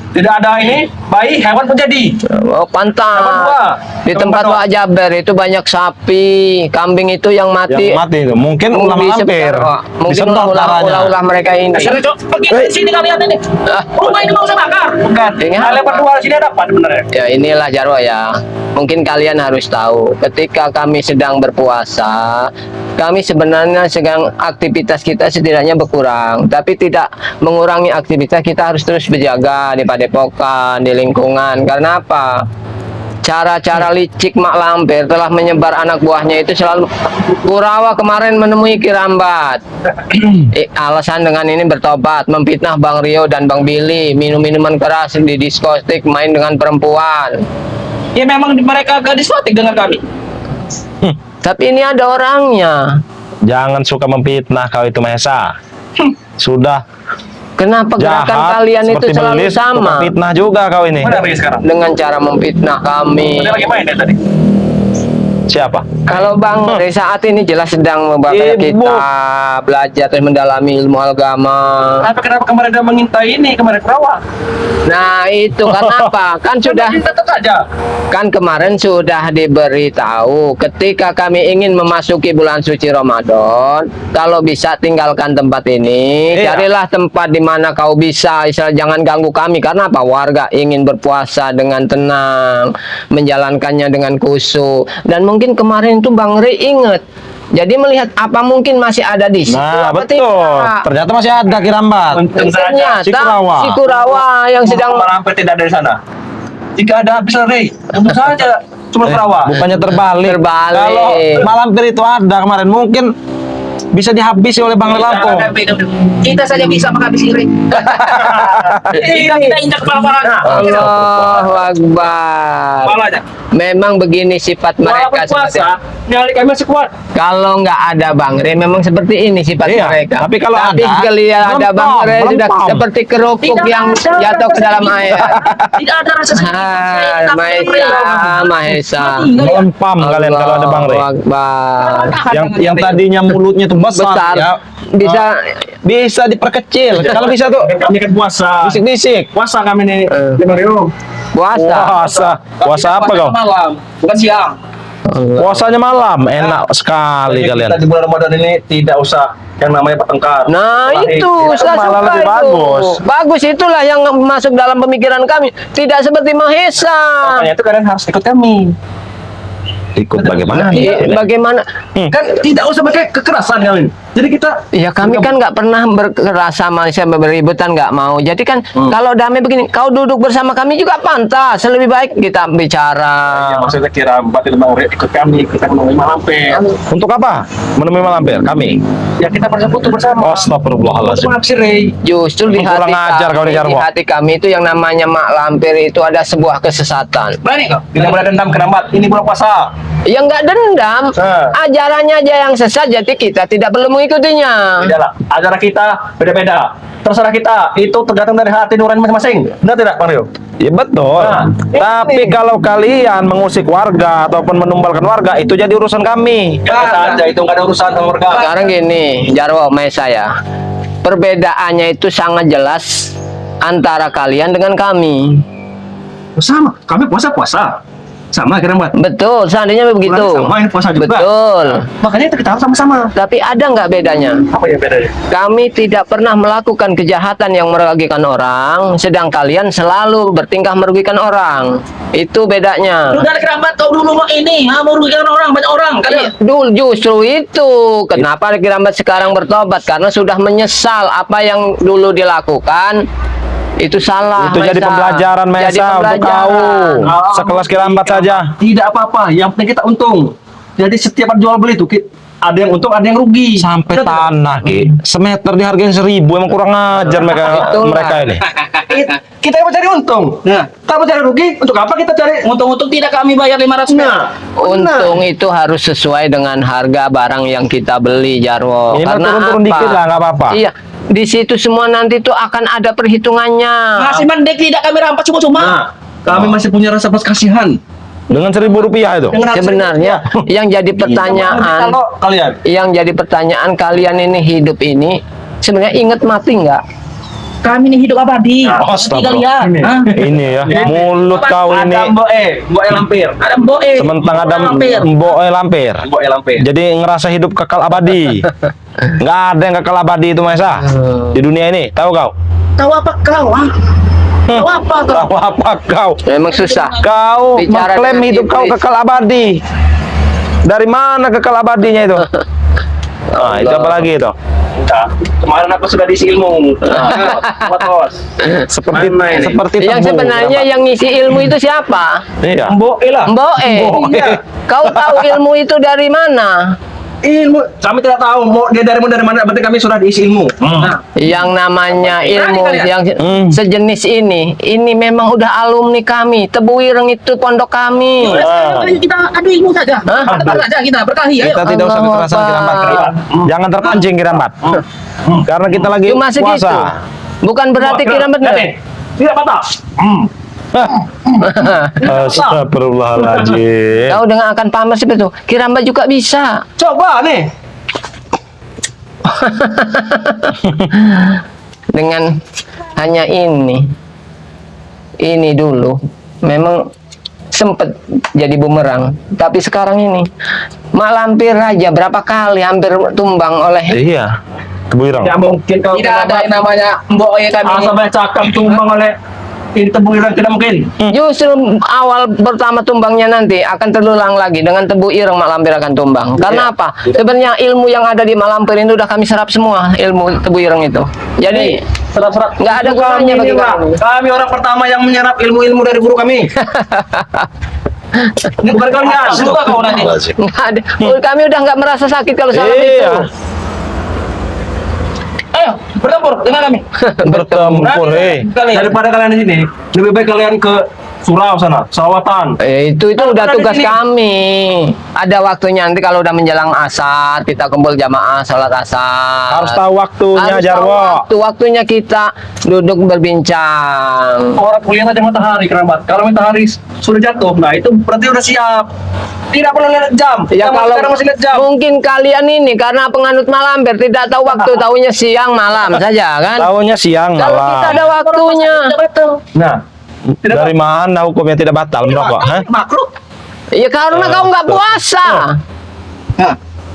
tidak ada ini, bayi hewan pun jadi. Oh, pantas. Hewan tua. Di tempat Hewan tua. Wak Jaber itu banyak sapi, kambing itu yang mati. yang mati itu mungkin ulama lampir. Mungkin Disedot darahnya. ulah mereka ini. Dasar Cok. Pergi dari sini kalian ini. Rumah ini mau saya bakar. Bukan. Ingat. Kalian berdua di sini ada apa sebenarnya? Ya inilah Jarwo ya. Mungkin kalian harus tahu, ketika kami sedang berpuasa, kami sebenarnya sedang aktivitas kita setidaknya berkurang, tapi tidak mengurangi aktivitas. Kita harus terus berjaga di padepokan, di lingkungan. Karena apa? Cara-cara licik Mak Lampir telah menyebar anak buahnya itu selalu. Kurawa kemarin menemui Kirambat. Alasan dengan ini bertobat, memfitnah Bang Rio dan Bang Billy, minum minuman keras di diskotik, main dengan perempuan. Ya memang mereka ke diskotik dengan kami. Tapi ini ada orangnya. Jangan suka memfitnah kau itu Mahesa. Sudah Kenapa gerakan jahat kalian itu seperti selalu belis, sama? fitnah juga kau ini. Mana lagi sekarang? Dengan cara memfitnah kami. Ada lagi main dari tadi. Siapa? Kalau Bang dari saat ini jelas sedang membaca Ibu. kita belajar terus mendalami ilmu agama. Tapi kenapa kemarin dia mengintai ini kemarin perawat? Nah itu kan apa? Kan sudah tetap aja. kan kemarin sudah diberitahu ketika kami ingin memasuki bulan suci Ramadan, kalau bisa tinggalkan tempat ini, Iya. carilah tempat di mana kau bisa, istilah jangan ganggu kami. Karena apa? Warga ingin berpuasa dengan tenang, menjalankannya dengan khusyuk. Dan mungkin kemarin itu Bang Ri inget. Jadi melihat apa mungkin masih ada di situ Nah, apa betul. tidak. Ternyata masih ada Kirambat. Untung saja. Ternyata Si Kurawa. si Kurawa yang sedang Malampir tidak dari sana. Jika ada bisa Rey, untung saja cuma perawat. Bukannya terbalik. Terbalik. Kalau Malampir itu ada kemarin, mungkin bisa dihabisi oleh Bang Lampung. Kita saja bisa menghabisi Ray. Kita injak kepala-kepala. Allahu Akbar. Kepalanya. Memang begini sifat mereka seperti nyali kami masih kuat. kalau nggak ada Bang Rey memang seperti ini sifat Iya, mereka. tapi kalau ada, kalian ada Bang Rey sudah melempam. seperti kerupuk Tidak yang ada jatuh ke dalam air. Tidak ada rasa sakit. Mahesa. Melempam kalian kalau ada Bang Rey. Allahu Akbar. Yang tadinya mulutnya tuh besar, Besar. ya, Bisa bisa diperkecil. Kalau bisa tuh Kami kan puasa. bisik-bisik. Puasa kami nih. Mario. puasa. Puasa apa kau? Malam, bukan siang. Allah. Puasanya malam, enak sekali kalian. Kita di bulan Ramadan ini tidak usah yang namanya bertengkar. Nah itu saya malah suka lebih itu. bagus. Bagus itulah yang masuk dalam pemikiran kami. Tidak seperti Mahesa. Makanya itu kalian harus ikut kami. Ikut bagaimana? Bagaimana? Kan tidak usah pakai kekerasan kalian. Jadi kita Ya kami kan nggak pernah berkeras sama siapa beributan nggak mau. Jadi kan kalau damai begini, kau duduk bersama kami juga pantas. Lebih baik kita bicara. ya, maksudnya kira batin Bang Rey ikut kami, kita menemui Malampir. Untuk apa? Menemui Malampir kami. Ya kita bersekutu bersama. Astagfirullahaladzim. Maaf sih Rey. Justru di Kurang hati ajar kau kami, nih, Jarwo. di hati kami itu yang namanya mak lampir itu ada sebuah kesesatan. Berani kau? Tidak boleh dendam kerabat. Ini bulan puasa. Yang nggak dendam, ajarannya aja yang sesat, jadi kita tidak perlu mengikutinya. Tidaklah. Acara kita beda-beda. Terserah kita. Itu tergantung dari hati nurani masing-masing. Benar tidak, Bang Rio? Ya betul. Nah, Tapi kalau kalian mengusik warga ataupun menumbalkan warga, itu jadi urusan kami. Ya, aja itu nggak ada urusan sama warga. Sekarang gini, Jarwo, saya. Perbedaannya itu sangat jelas antara kalian dengan kami. Sama. Kami puasa-puasa. Sama kerabat. Betul, seandainya begitu. Sama ini puasa juga. Betul. Makanya itu kita harus sama-sama. Tapi ada nggak bedanya? Apa ya bedanya? Kami tidak pernah melakukan kejahatan yang merugikan orang, sedang kalian selalu bertingkah merugikan orang. Itu bedanya. Lu dari kerabat kau dulu mau ini, merugikan orang, banyak orang. Kalian Dul, justru itu kenapa kerabat sekarang bertobat karena sudah menyesal apa yang dulu dilakukan itu salah. Itu jadi Maesa. pembelajaran Jadi Mesa untuk kau. pembelajaran. Sekelas kerabat saja. Tidak apa-apa. Yang penting kita untung. Jadi setiap jual beli itu ada yang untung, ada yang rugi. Sampai Betul tidak? tanah, Ki. Semeter dihargain 1.000, emang kurang ajar mereka Itulah. mereka ini. Kita yang mau cari untung. Nah. Kita mau cari rugi. Untuk apa kita cari? untung-untung tidak kami bayar 500 perak. Untung itu harus sesuai dengan harga barang yang kita beli, Jarwo. Ini mah Karena turun-turun apa? dikit lah, nggak apa-apa. Iya, di situ semua nanti tuh akan ada perhitungannya. Masih mendek tidak kami rampas cuma-cuma. Nah, kami masih punya rasa belas kasihan. Dengan 1.000 rupiah itu. Dengan hati Sebenarnya yang jadi pertanyaan, Kalau kalian yang jadi pertanyaan kalian ini hidup ini sebenarnya ingat mati nggak? Kami ini hidup abadi. Astaga. Kalian. Ini. Hah? Ini ya, mulut kau ini. ada Mbok Lampir. Ada Mboe. Sementara ada Lampir. Mboe Lampir. Mbok Lampir. Jadi ngerasa hidup kekal abadi. Nggak ada yang kekal abadi itu, Mesa. Di dunia ini, tahu kau? Tahu apa kau? Ah? Tahu apa kau? Tahu apa kau? Memang susah. Kau Bicara mengklaim dengan hidup kau iblis. kekal abadi. Dari mana kekal abadinya itu? Nah, itu apa lagi itu? Enggak. Kemarin aku sudah diisi ilmu. Buat bos. Seperti Main-main ini. seperti Yang tebu, sebenarnya apa? yang ngisi ilmu itu siapa? Iya. Mbok lah. Mboe. Iya. Kau tahu ilmu itu dari mana? Ilmu kami tidak tahu mau dia dari mana, berarti kami sudah diisi ilmu. Nah, Yang namanya ilmu kalian? yang Hmm. sejenis ini memang udah alumni kami. Tebu Ireng itu pondok kami. Kita adu ilmu saja. Hah? Adu saja kita berkelahi. Ayo. Kita tidak usah Allah kekerasan Akbar. kirambat. Jangan terpancing kirambat. Karena kita lagi Cuma segitu. puasa. Bukan berarti kira benar. tidak patah. Astagfirullahaladzim. Kau dengan akan pamer seperti itu. Kirambat juga bisa. Coba nih. Dengan hanya ini dulu memang sempet jadi bumerang, tapi sekarang ini Mak Lampir aja berapa kali hampir tumbang oleh Iya. Tebu Ireng. Ya mungkin kau Tidak ada yang namanya Mboe kami. asal banyak cakap tumbang oleh ini Tebu Ireng, tidak mungkin. justru awal pertama tumbangnya nanti akan terulang lagi dengan Tebu Ireng Mak Lampir akan tumbang. Karena apa? Sebenarnya ilmu yang ada di Mak Lampir itu udah kami serap semua, ilmu Tebu Ireng itu. Jadi Serap-serap. nggak ada gunanya bagi kami. Kami orang pertama yang menyerap ilmu-ilmu dari guru kami. Ini bukan kalian. Suka kau nanti. Nggak ada. Kami udah nggak merasa sakit kalau salah Iya. itu. Bertempur dengan kami. Bertempur, Daripada kalian di sini, lebih baik kalian ke Surau sana, Salawatan. Itu udah Ada di tugas sini. kami. Ada waktunya nanti kalau udah menjelang asar kita kumpul jamaah sholat asar. Harus tahu waktunya, Harus tahu Jarwo. waktunya kita duduk berbincang. Orang lihat aja matahari kerabat. Kalau matahari sudah jatuh, nah itu berarti udah siap. Tidak perlu lihat jam. Ya Kita kalau sekarang masih lihat jam. mungkin kalian ini karena penganut malampir tidak tahu waktu, tahunya siang malam saja kan. Tahunya siang Kalau kita malam. ada waktunya. Nah, Dari mana hukumnya tidak batal merokok? Hah? Makruh. Ya karena kau nggak puasa.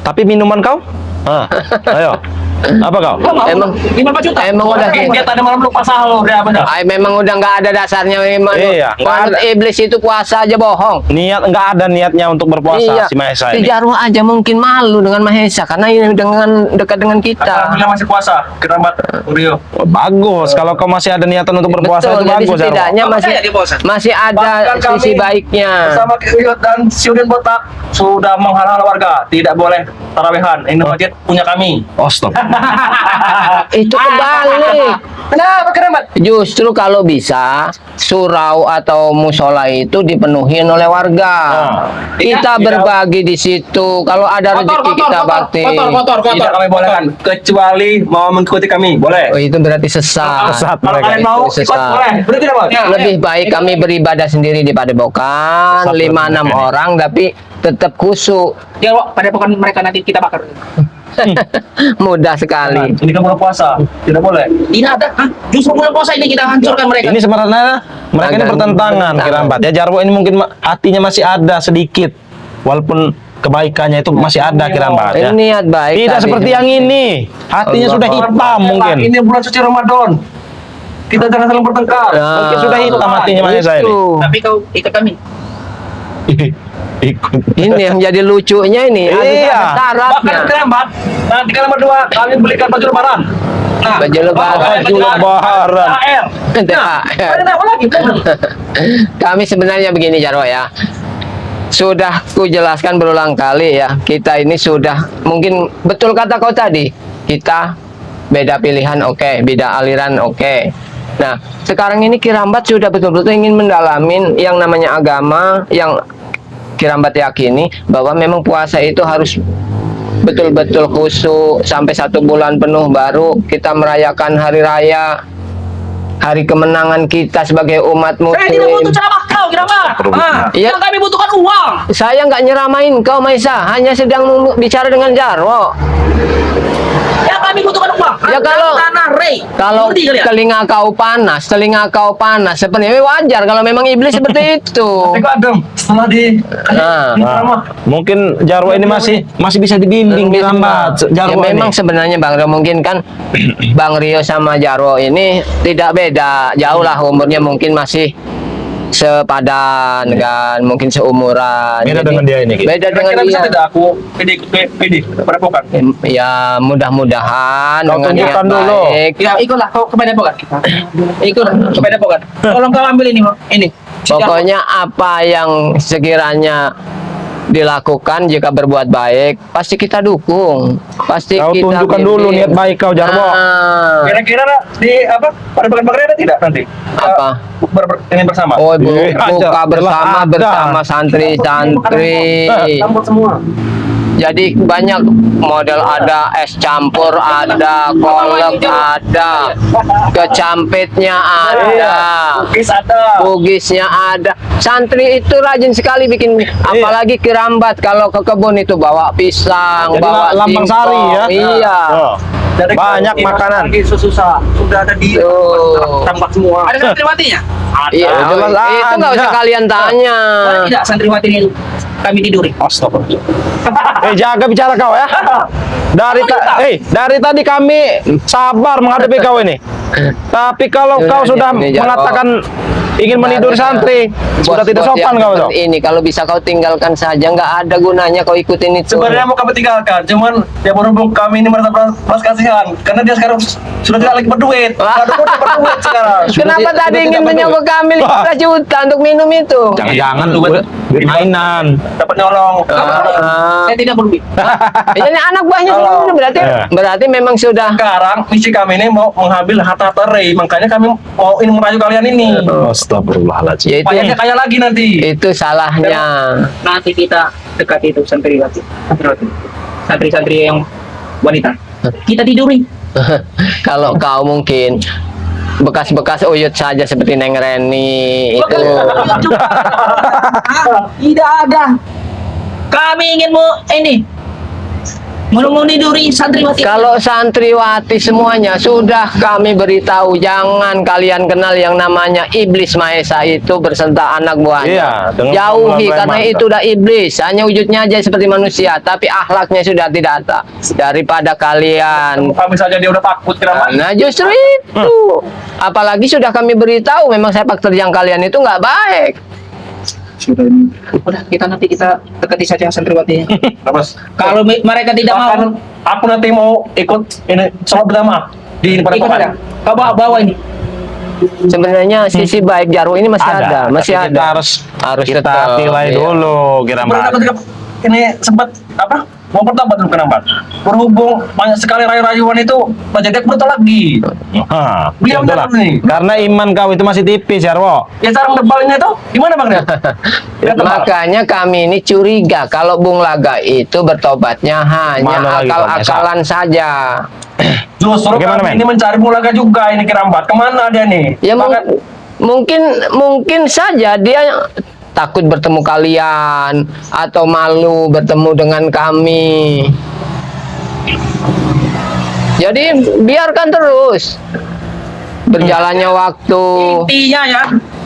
Tapi minuman kau? Hah? Ayo. Apa kau? Emang 5 juta. emang udah dia tadi malam lu pasal lu dia apa dah? memang udah nggak ada dasarnya memang. Iya, nggak Menurut ada. iblis itu puasa aja bohong. Niat nggak ada niatnya untuk berpuasa Iya. si Mahesa Si ini. Jarwo aja mungkin malu dengan Mahesa karena ini dengan dekat dengan kita. Alhamdulillah masih puasa. Kerabat Rio. Oh, bagus. Kalau kau masih ada niatan untuk berpuasa Betul, itu jadi bagus, Jarwo. setidaknya Apa masih saya di puasa? masih ada Bahkan sisi kami baiknya. Bersama Kiot dan Siudin Botak sudah menghalang warga. Tidak boleh tarawehan. Ini masjid punya kami. Oh, stop. Itu kebalik. Kenapa kerabat? Justru kalau bisa surau atau musola itu dipenuhi oleh warga. Kita Tidak. berbagi di situ. Kalau ada rezeki kita bakti. Kotor. Tidak kami bolehkan. Kecuali mau mengikuti kami. Boleh. Oh, itu berarti sesat. Sesat Kalau mereka. kalian mau Itu ikut sesat. boleh. Boleh tidak Bang? Lebih baik kami beribadah sendiri di Padepokan, Sesat 5-6 mereka ini. orang tapi tetap khusyuk. Ya, pada pekan mereka nanti kita bakar. Mudah sekali. Ini kan bulan puasa. Tidak boleh. Tidak ada. Hah? Justru bulan puasa ini kita hancurkan mereka. Ini sebenarnya mereka ini Agak bertentangan Kirambat. Ya Jarwo ini mungkin hatinya masih ada sedikit. Walaupun kebaikannya itu masih ada Kirambat ya. Ini niat baik. Tidak tadi. seperti yang ini. Hatinya Allah. sudah hitam mungkin. Ini bulan suci Ramadan. Kita jangan saling bertengkar. Nah, Mungkin sudah hitam hatinya Mahesa ini. itu. Tapi kau ikut kami. Ikut. Ini yang jadi lucunya ini. Harus Iya. ada syaratnya. Bahkan kerabat. Nanti kalian berdua kami belikan baju lebaran. Nah, Baju lebaran. Baju lebaran. THR. THR. Ada apa lagi? Kami sebenarnya begini Jarwo ya. Sudah ku jelaskan berulang kali ya. Kita ini sudah mungkin betul kata kau tadi. Kita beda pilihan oke, beda aliran oke. Nah, sekarang ini Kirambat sudah betul-betul ingin mendalamin yang namanya agama yang Kirambat yakini bahwa memang puasa itu harus betul-betul khusyuk sampai 1 bulan penuh baru kita merayakan hari raya, hari kemenangan kita sebagai umat Saya tidak butuh muslim. ceramah kau, kenapa? Iya. Yang kami butuhkan uang. Saya nggak nyeramain kau Maisa, hanya sedang bicara dengan Jarwo. Yang kami butuhkan uang. Ya, kalau- tanah Rey. Kalau Ngerti kalian? telinga kau panas, sebenarnya wajar kalau memang iblis seperti itu. Tapi kok adem setelah di Nah, Nah, mungkin Jarwo ini masih bisa dibimbing Kirambat. Ya Jarwo memang ini. sebenarnya Bang Rio mungkin kan Bang Rio sama Jarwo ini tidak beda jauh lah umurnya, mungkin masih sepadan kan, mungkin seumuran. Beda Jadi, dengan dia ini, Ki. Beda dengan Kira-kira bisa dia. tidak aku PD pada pokan? Ya mudah-mudahan Kau dengan niat tunjukkan dulu. baik. Ya, ikutlah kau ke Padepokan. Ikut ke Padepokan. Tolong kau ambil ini. Pokoknya apa yang sekiranya dilakukan jika berbuat baik pasti kita dukung, pasti Kau kita tunjukkan dulu bimbing. niat baik kau, Jarwo. Nah, Kira-kira di apa? Pada pokan Bakri ada tidak nanti? Apa? Ini bersama. oh Iya, buka ada. bersama Ada. bersama santri-santri. Campur semua. Jadi banyak model, ada es campur, ada kolak, ada kecampitnya, ada Bugis ada. bugisnya ada. Santri itu rajin sekali bikin, apalagi Kirambat kalau ke kebun itu bawa pisang, Jadi bawa lambang singkong. sari ya. Iya. Oh. Jadi Banyak kalau makanan. Lagi susah. Sudah ada di Tuh. tambak semua. Ada santriwatinya? Iya, jelas itu nggak usah ada. kalian tanya. Boleh tidak santriwati ini kami tiduri? Jaga bicara kau ya. Dari tadi kami sabar menghadapi kau ini. Tapi kalau Sudah, kau sudah ini, Jarwo. mengatakan ingin meniduri santri. Sudah tidak Bos-bos sopan yang kau tuh. seperti ini kalau bisa kau tinggalkan saja, nggak ada gunanya kau ikutin itu. Sebenarnya mau kami tinggalkan, cuman ya berhubung kami ini merasa belas kasihan, karena dia sekarang sudah tidak lagi berduit. Nggak ada berduit sekarang. Kenapa Sudah tadi tidak ingin berduit. menyogok kami 15 juta untuk minum itu? Jangan-jangan Itu betul. duit mainan. Dapat nyolong. Saya tidak perlu. Ini anak buahnya Oh. sendiri, berarti memang sudah. Sekarang misi kami ini mau mengambil harta Rey, makanya kami mau ini merayu kalian ini. Astagfirullahaladzim. Ya itu, Supaya dia kaya lagi nanti. itu salahnya. Nanti kita dekati itu santriwati. Santri-santri yang wanita. Kita tiduri. Kalau kau mungkin bekas-bekas uyut saja seperti Neng Reni itu. Tidak ada. Kami ingin meniduri santriwati. Kalau santriwati semuanya sudah kami beritahu, jangan kalian kenal yang namanya iblis Mahesa itu berserta anak buahnya. Iya, dengan Jauhi pengalaman karena mantap. itu udah iblis, hanya wujudnya aja seperti manusia, tapi akhlaknya sudah tidak ada. Daripada kalian. Kami saja dia udah takut kira. Nah justru itu. Apalagi sudah kami beritahu, memang sepak terjang kalian itu nggak baik. Udah, nanti kita dekati saja santriwati. Bos. Kalau mereka tidak Bahkan mau, aku nanti mau ikut ini sholat bersama di ikut padepokan. saja. Kau bawa ini. Sebenarnya sisi baik Jarwo ini masih ada, masih tapi ada. kita harus kita tetap, nilai iya. dulu Pernah Kirambat. ketika ini sempat apa? Mau bertobat dulu kenapa? Berhubung banyak sekali rayu-rayuan itu, jadi aku bertobat lagi. Hah, Biar itulah. benar nih. Karena iman kau itu masih tipis, Jarwo. Ya cara berbalingnya itu gimana bang? Tidak tebal. Makanya kami ini curiga kalau Bung Laga itu bertobatnya hanya Mana lagi akal-akalan saja. Justru Bagaimana, kami Men? ini mencari Bulaga juga ini Kirambat. Kemana dia nih? Ya Bahkan- mungkin saja dia takut bertemu kalian atau malu bertemu dengan kami. Jadi biarkan terus berjalannya waktu. Intinya ya,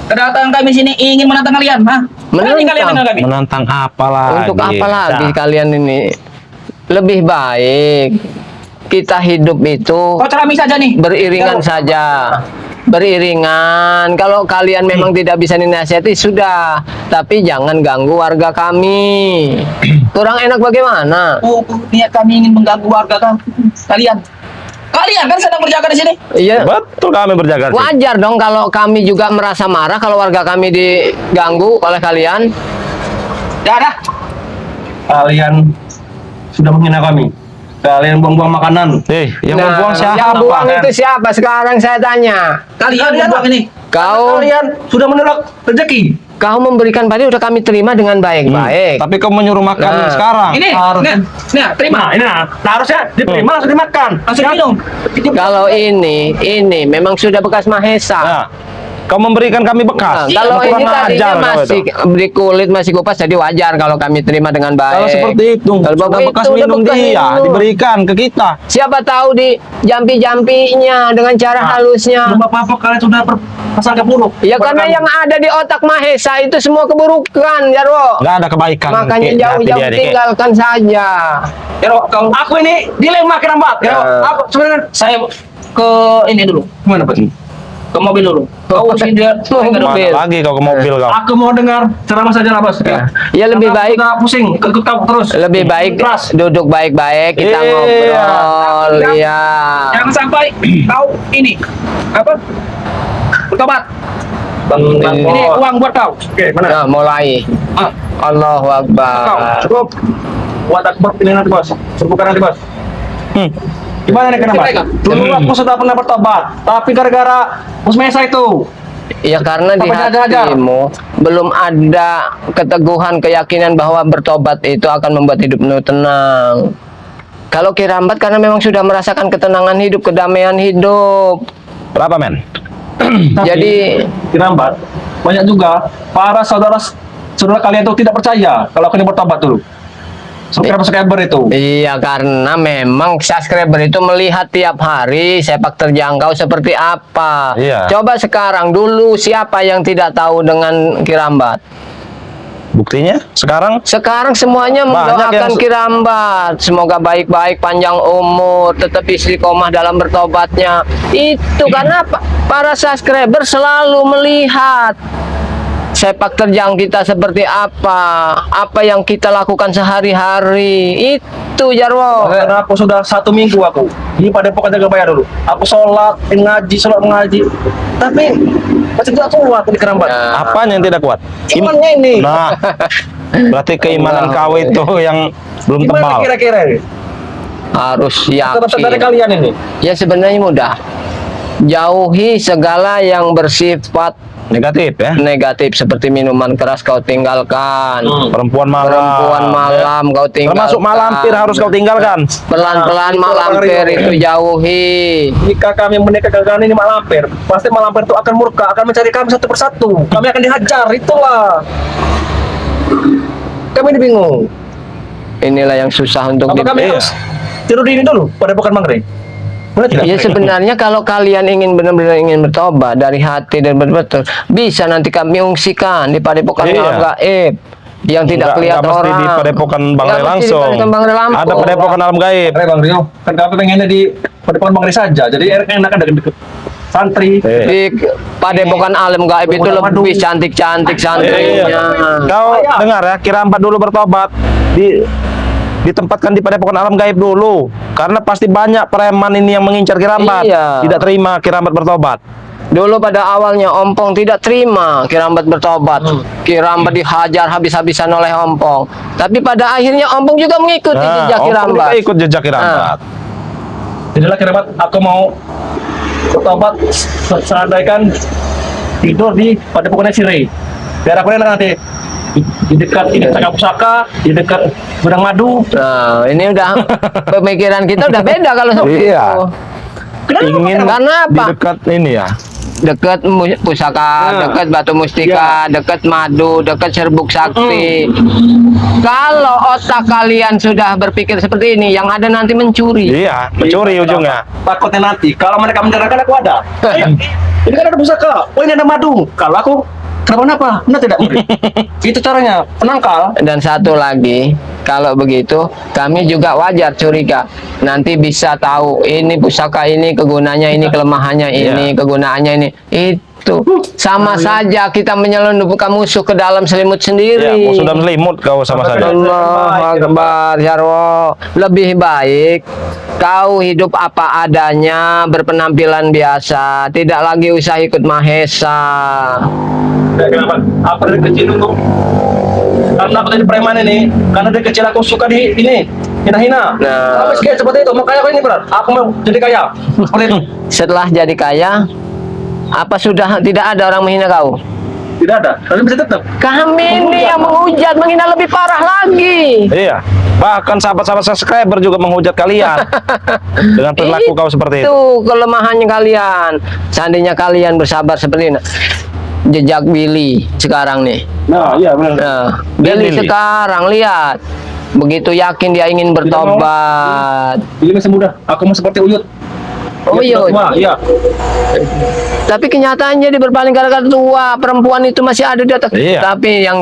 kedatangan kami sini ingin menantang kalian. Hah? Berani Menantang. kalian menantang kami. Menantang apa lagi? Untuk apa lagi Nah, kalian ini? Lebih baik kita hidup itu Kau cerami saja nih. beriringan saja. Beriringan. Kalau kalian memang tidak bisa dinasihati sudah, tapi jangan ganggu warga kami. Kurang enak bagaimana? Niat kami ingin mengganggu warga kalian. Kalian kan sedang berjaga di sini. Iya. betul kami berjaga. Wajar dong kalau kami juga merasa marah kalau warga kami diganggu oleh kalian. Dah. Kalian sudah menghina kami. Kalian buang-buang makanan. Yang membuang siapa? yang buang Pak? itu siapa? Sekarang saya tanya. Kalian membuang ini. Kau Kalian sudah menolak rezeki. memberikan padi udah kami terima dengan baik-baik. Tapi kau menyuruh makan Nah. sekarang. Ini, Harus- nih, terima. Nah, ini harusnya diterima langsung dimakan. Langsung minum. Kalau ini memang sudah bekas Mahesa. Nah, kau memberikan kami bekas. Nah, kalau ini Kurang tadinya ajar kau masih itu. beri kulit masih kupas, jadi wajar kalau kami terima dengan baik. Kalau seperti itu, Kalau sudah begitu, bekas udah minum bekas dia minum. diberikan ke kita. Siapa tahu di jampi-jampinya dengan cara halusnya. Belum apa-apa kalian sudah berprasangka buruk. Ya karena yang ada di otak Mahesa itu semua keburukan, Jarwo. Nggak ada kebaikan. Makanya di hati jauh-jauh dia, Dik. tinggalkan saja. Kalau aku ini dilema Kirambat. Aku sebenarnya Saya ke ini dulu. gimana Pak? Ke mobil dulu. Kau sih dia. Mobil. Mana lagi kau ke mobil kau? Aku mau dengar ceramah saja lah bos. Ya, lebih Karena aku baik. udah pusing, ikut kamu terus. Lebih baik Keras. duduk baik-baik, kita Iya. ngobrol. Iya. Jangan sampai kau ini apa? Bertobat. Ini uang buat kau. Oke, mana? Nah, mulai. Ah, Allahu Kau Akbar. cukup. Buat akbar pilihan nanti bos. Serbukan nanti bos. Gimana nih kenapa? Mereka. Dulu aku sudah pernah bertobat, tapi gara-gara Bos Mesa itu. Ya karena di Apa jaga-jaga? hatimu belum ada keteguhan keyakinan bahwa bertobat itu akan membuat hidupmu tenang. Kalau Kirambat karena memang sudah merasakan ketenangan hidup, kedamaian hidup. Berapa men? Jadi Kirambat banyak juga para saudara kalian itu tidak percaya kalau kalian bertobat dulu. Subscriber itu. iya karena memang subscriber itu melihat tiap hari sepak terjangkau seperti apa. Iya. Coba sekarang dulu siapa yang tidak tahu dengan Kirambat? Buktinya sekarang Sekarang semuanya Banyak mendoakan yang- Kirambat. Semoga baik-baik, panjang umur, tetap istiqomah dalam bertobatnya. Itu karena para subscriber selalu melihat sepak terjang kita seperti apa yang kita lakukan sehari-hari. Itu Jarwo. Karena aku sudah 1 minggu aku di Padepokan Jagabaya dulu. Aku sholat mengaji. Tapi masih tidak kuat aku di Kerambat. Ya. apanya yang tidak kuat? Imannya ini. Nah, berarti keimanan kau itu yang belum Gimana tebal. kira-kira ini? Harus Kata-kata dari yakin. kalian ini. Ya sebenarnya mudah. Jauhi segala yang bersifat Negatif ya. negatif seperti minuman keras kau tinggalkan. Perempuan malam. Perempuan malam kau tinggalkan. Termasuk malampir harus kau tinggalkan. Pelan-pelan Nah, mak itu lampir Rio. itu jauhi. Jika kami menikah kalian ini mak lampir, pasti mak lampir itu akan murka, akan mencari kami satu persatu. Kami akan dihajar, itulah. Kami ini bingung. Inilah yang susah untuk Apa kami Iya. harus tidur di ini dulu, Padepokan Manggarai? Boleh tidak? Ya sebenarnya kalau kalian ingin benar-benar ingin bertobat dari hati dan betul-betul bisa nanti kami ungsikan di Padepokan Iya. Alam Gaib yang tidak kelihatan Nggak mesti orang. di Padepokan Bang Nggak Ray mesti di langsung. Padepokan Bang Ray langsung. Ada Padepokan Alam Gaib. Bang Rio, kan kami pengennya di Padepokan Manggarai saja, jadi enak kan deket santri. Di Padepokan Alam Gaib itu Waduh. lebih cantik-cantik Iya. santrinya. Kau Ayah. dengar ya, Kirambat dulu bertobat ditempatkan di Padepokan Alam Gaib dulu, karena pasti banyak preman ini yang mengincar Kirambat, Iya. tidak terima Kirambat bertobat. Dulu pada awalnya Ompong tidak terima Kirambat bertobat. Kirambat dihajar habis-habisan oleh Ompong. Tapi pada akhirnya Ompong juga mengikuti jejak Ompong Kirambat. juga ikut jejak Kirambat. Jadilah Kerabat, aku mau bertobat seandaikan tidur di Padepokan Sirei. Biar aku enak nanti di dekat ini pusaka, di dekat gudang madu. Nah, ini udah pemikiran kita udah beda kalau seperti Iya. itu. Ingin Karena di apa? dekat ini ya. Dekat pusaka, Nah. dekat batu mustika, dekat madu, dekat serbuk sakti. Kalau otak kalian sudah berpikir seperti ini, yang ada nanti mencuri. Iya, mencuri ujungnya. Takutnya nanti kalau mereka menyerahkan aku ada. Ini kan ada pusaka. Oh ini ada madu. Kalau aku kenapa-napa? Benar tidak? Itu caranya penangkal. Dan satu lagi, kalau begitu kami juga wajar curiga. Nanti bisa tahu ini pusaka ini kegunaannya ini, kelemahannya ini, kegunaannya ini. Itu sama saja kita menyelundupkan musuh ke dalam selimut Iya, sendiri. musuh dalam selimut kau sama saja. Allah Akbar, Jarwo. Lebih baik kau hidup apa adanya, berpenampilan biasa, tidak lagi usah ikut Mahesa. Kenapa? Apa dari kecil dulu? Karena aku jadi preman ini, karena dari kecil aku suka di ini hina-hina. Nah. Tapi kayak seperti itu, makanya aku ini berat. Aku mau jadi kaya. Seperti itu. Setelah jadi kaya, apa sudah tidak ada orang menghina kau? Tidak ada, tapi bisa tetap. Kami ini yang menghujat, menghina lebih parah lagi. Iya. Bahkan sahabat-sahabat subscriber juga menghujat kalian dengan perilaku kau seperti itu. Itu kelemahannya kalian. Seandainya kalian bersabar seperti ini. Jejak Billy sekarang nih. Nah, iya benar. Nah, Billy Billy. sekarang lihat. Begitu yakin dia ingin bertobat. Ini masih muda. Aku mau seperti Uyut. Oh, Dia Uyut. sudah tua, iya. Tapi kenyataannya dia berpaling gara-gara tua. Perempuan itu masih ada di atas. Iya. Tapi yang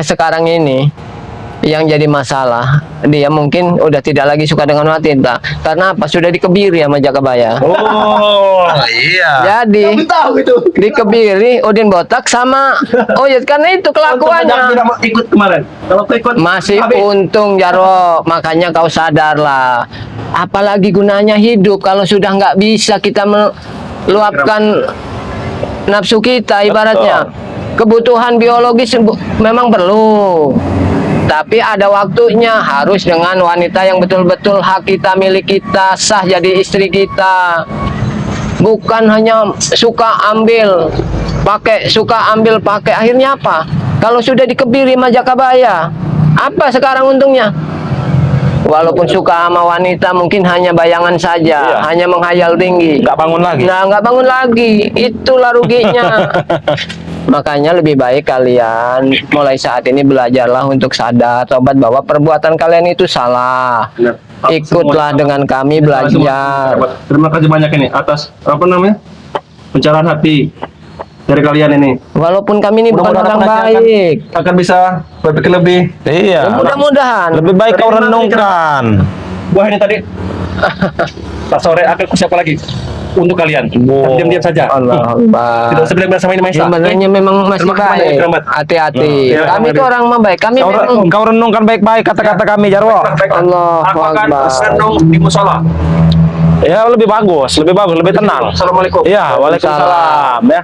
sekarang ini yang jadi masalah, dia mungkin udah tidak lagi suka dengan wanita. Karena apa? Sudah dikebiri sama Jakabaya. Oh, iya. Jadi Tahu itu. dikebiri Udin Botak sama Uyut karena itu Jangan kelakuannya. tidak mau ikut kemarin. Kalau aku ikut Masih habis. untung Jarwo, makanya kau sadarlah. Apalagi gunanya hidup kalau sudah nggak bisa kita meluapkan nafsu kita, ibaratnya kebutuhan biologis memang perlu. Tapi ada waktunya, harus dengan wanita yang betul-betul hak kita, milik kita, sah jadi istri kita. Bukan hanya suka ambil pakai. Akhirnya apa? Kalau sudah dikebiri sama Jakabaya, apa sekarang untungnya? Walaupun suka sama wanita mungkin hanya bayangan saja, Iya. hanya menghayal tinggi. Nggak bangun lagi. Nah, nggak bangun lagi. Itulah ruginya. Makanya lebih baik kalian mulai saat ini belajarlah untuk sadar, tobat bahwa perbuatan kalian itu salah. Benar. Ikutlah Semua- dengan kami Terima kasih, belajar. Terima kasih banyak ini atas apa namanya? Pencerahan hati. dari kalian ini. Walaupun kami ini bukan Mudah-mudahan orang nanti baik. akan bisa berpikir lebih. Iya. Ya, mudah-mudahan. Lebih baik kau Terima kasih, renungkan. Buah ini tadi. Tak sore akan kusiapkan lagi untuk kalian. Wow. Diam-diam saja. Allah Akbar. Tidak usah bilang sama ini Maisa. Sebenarnya memang masih Terima kasih banyak, baik. Keramat. Hati-hati. Ya, Kami Keramat. itu orang baik. Kami Kau, memang kau renungkan baik-baik kata-kata kami, Jarwo. Allahu Aku akan Akbar. senang di musola. Ya lebih bagus, lebih tenang. Assalamualaikum. Iya, waalaikumsalam ya.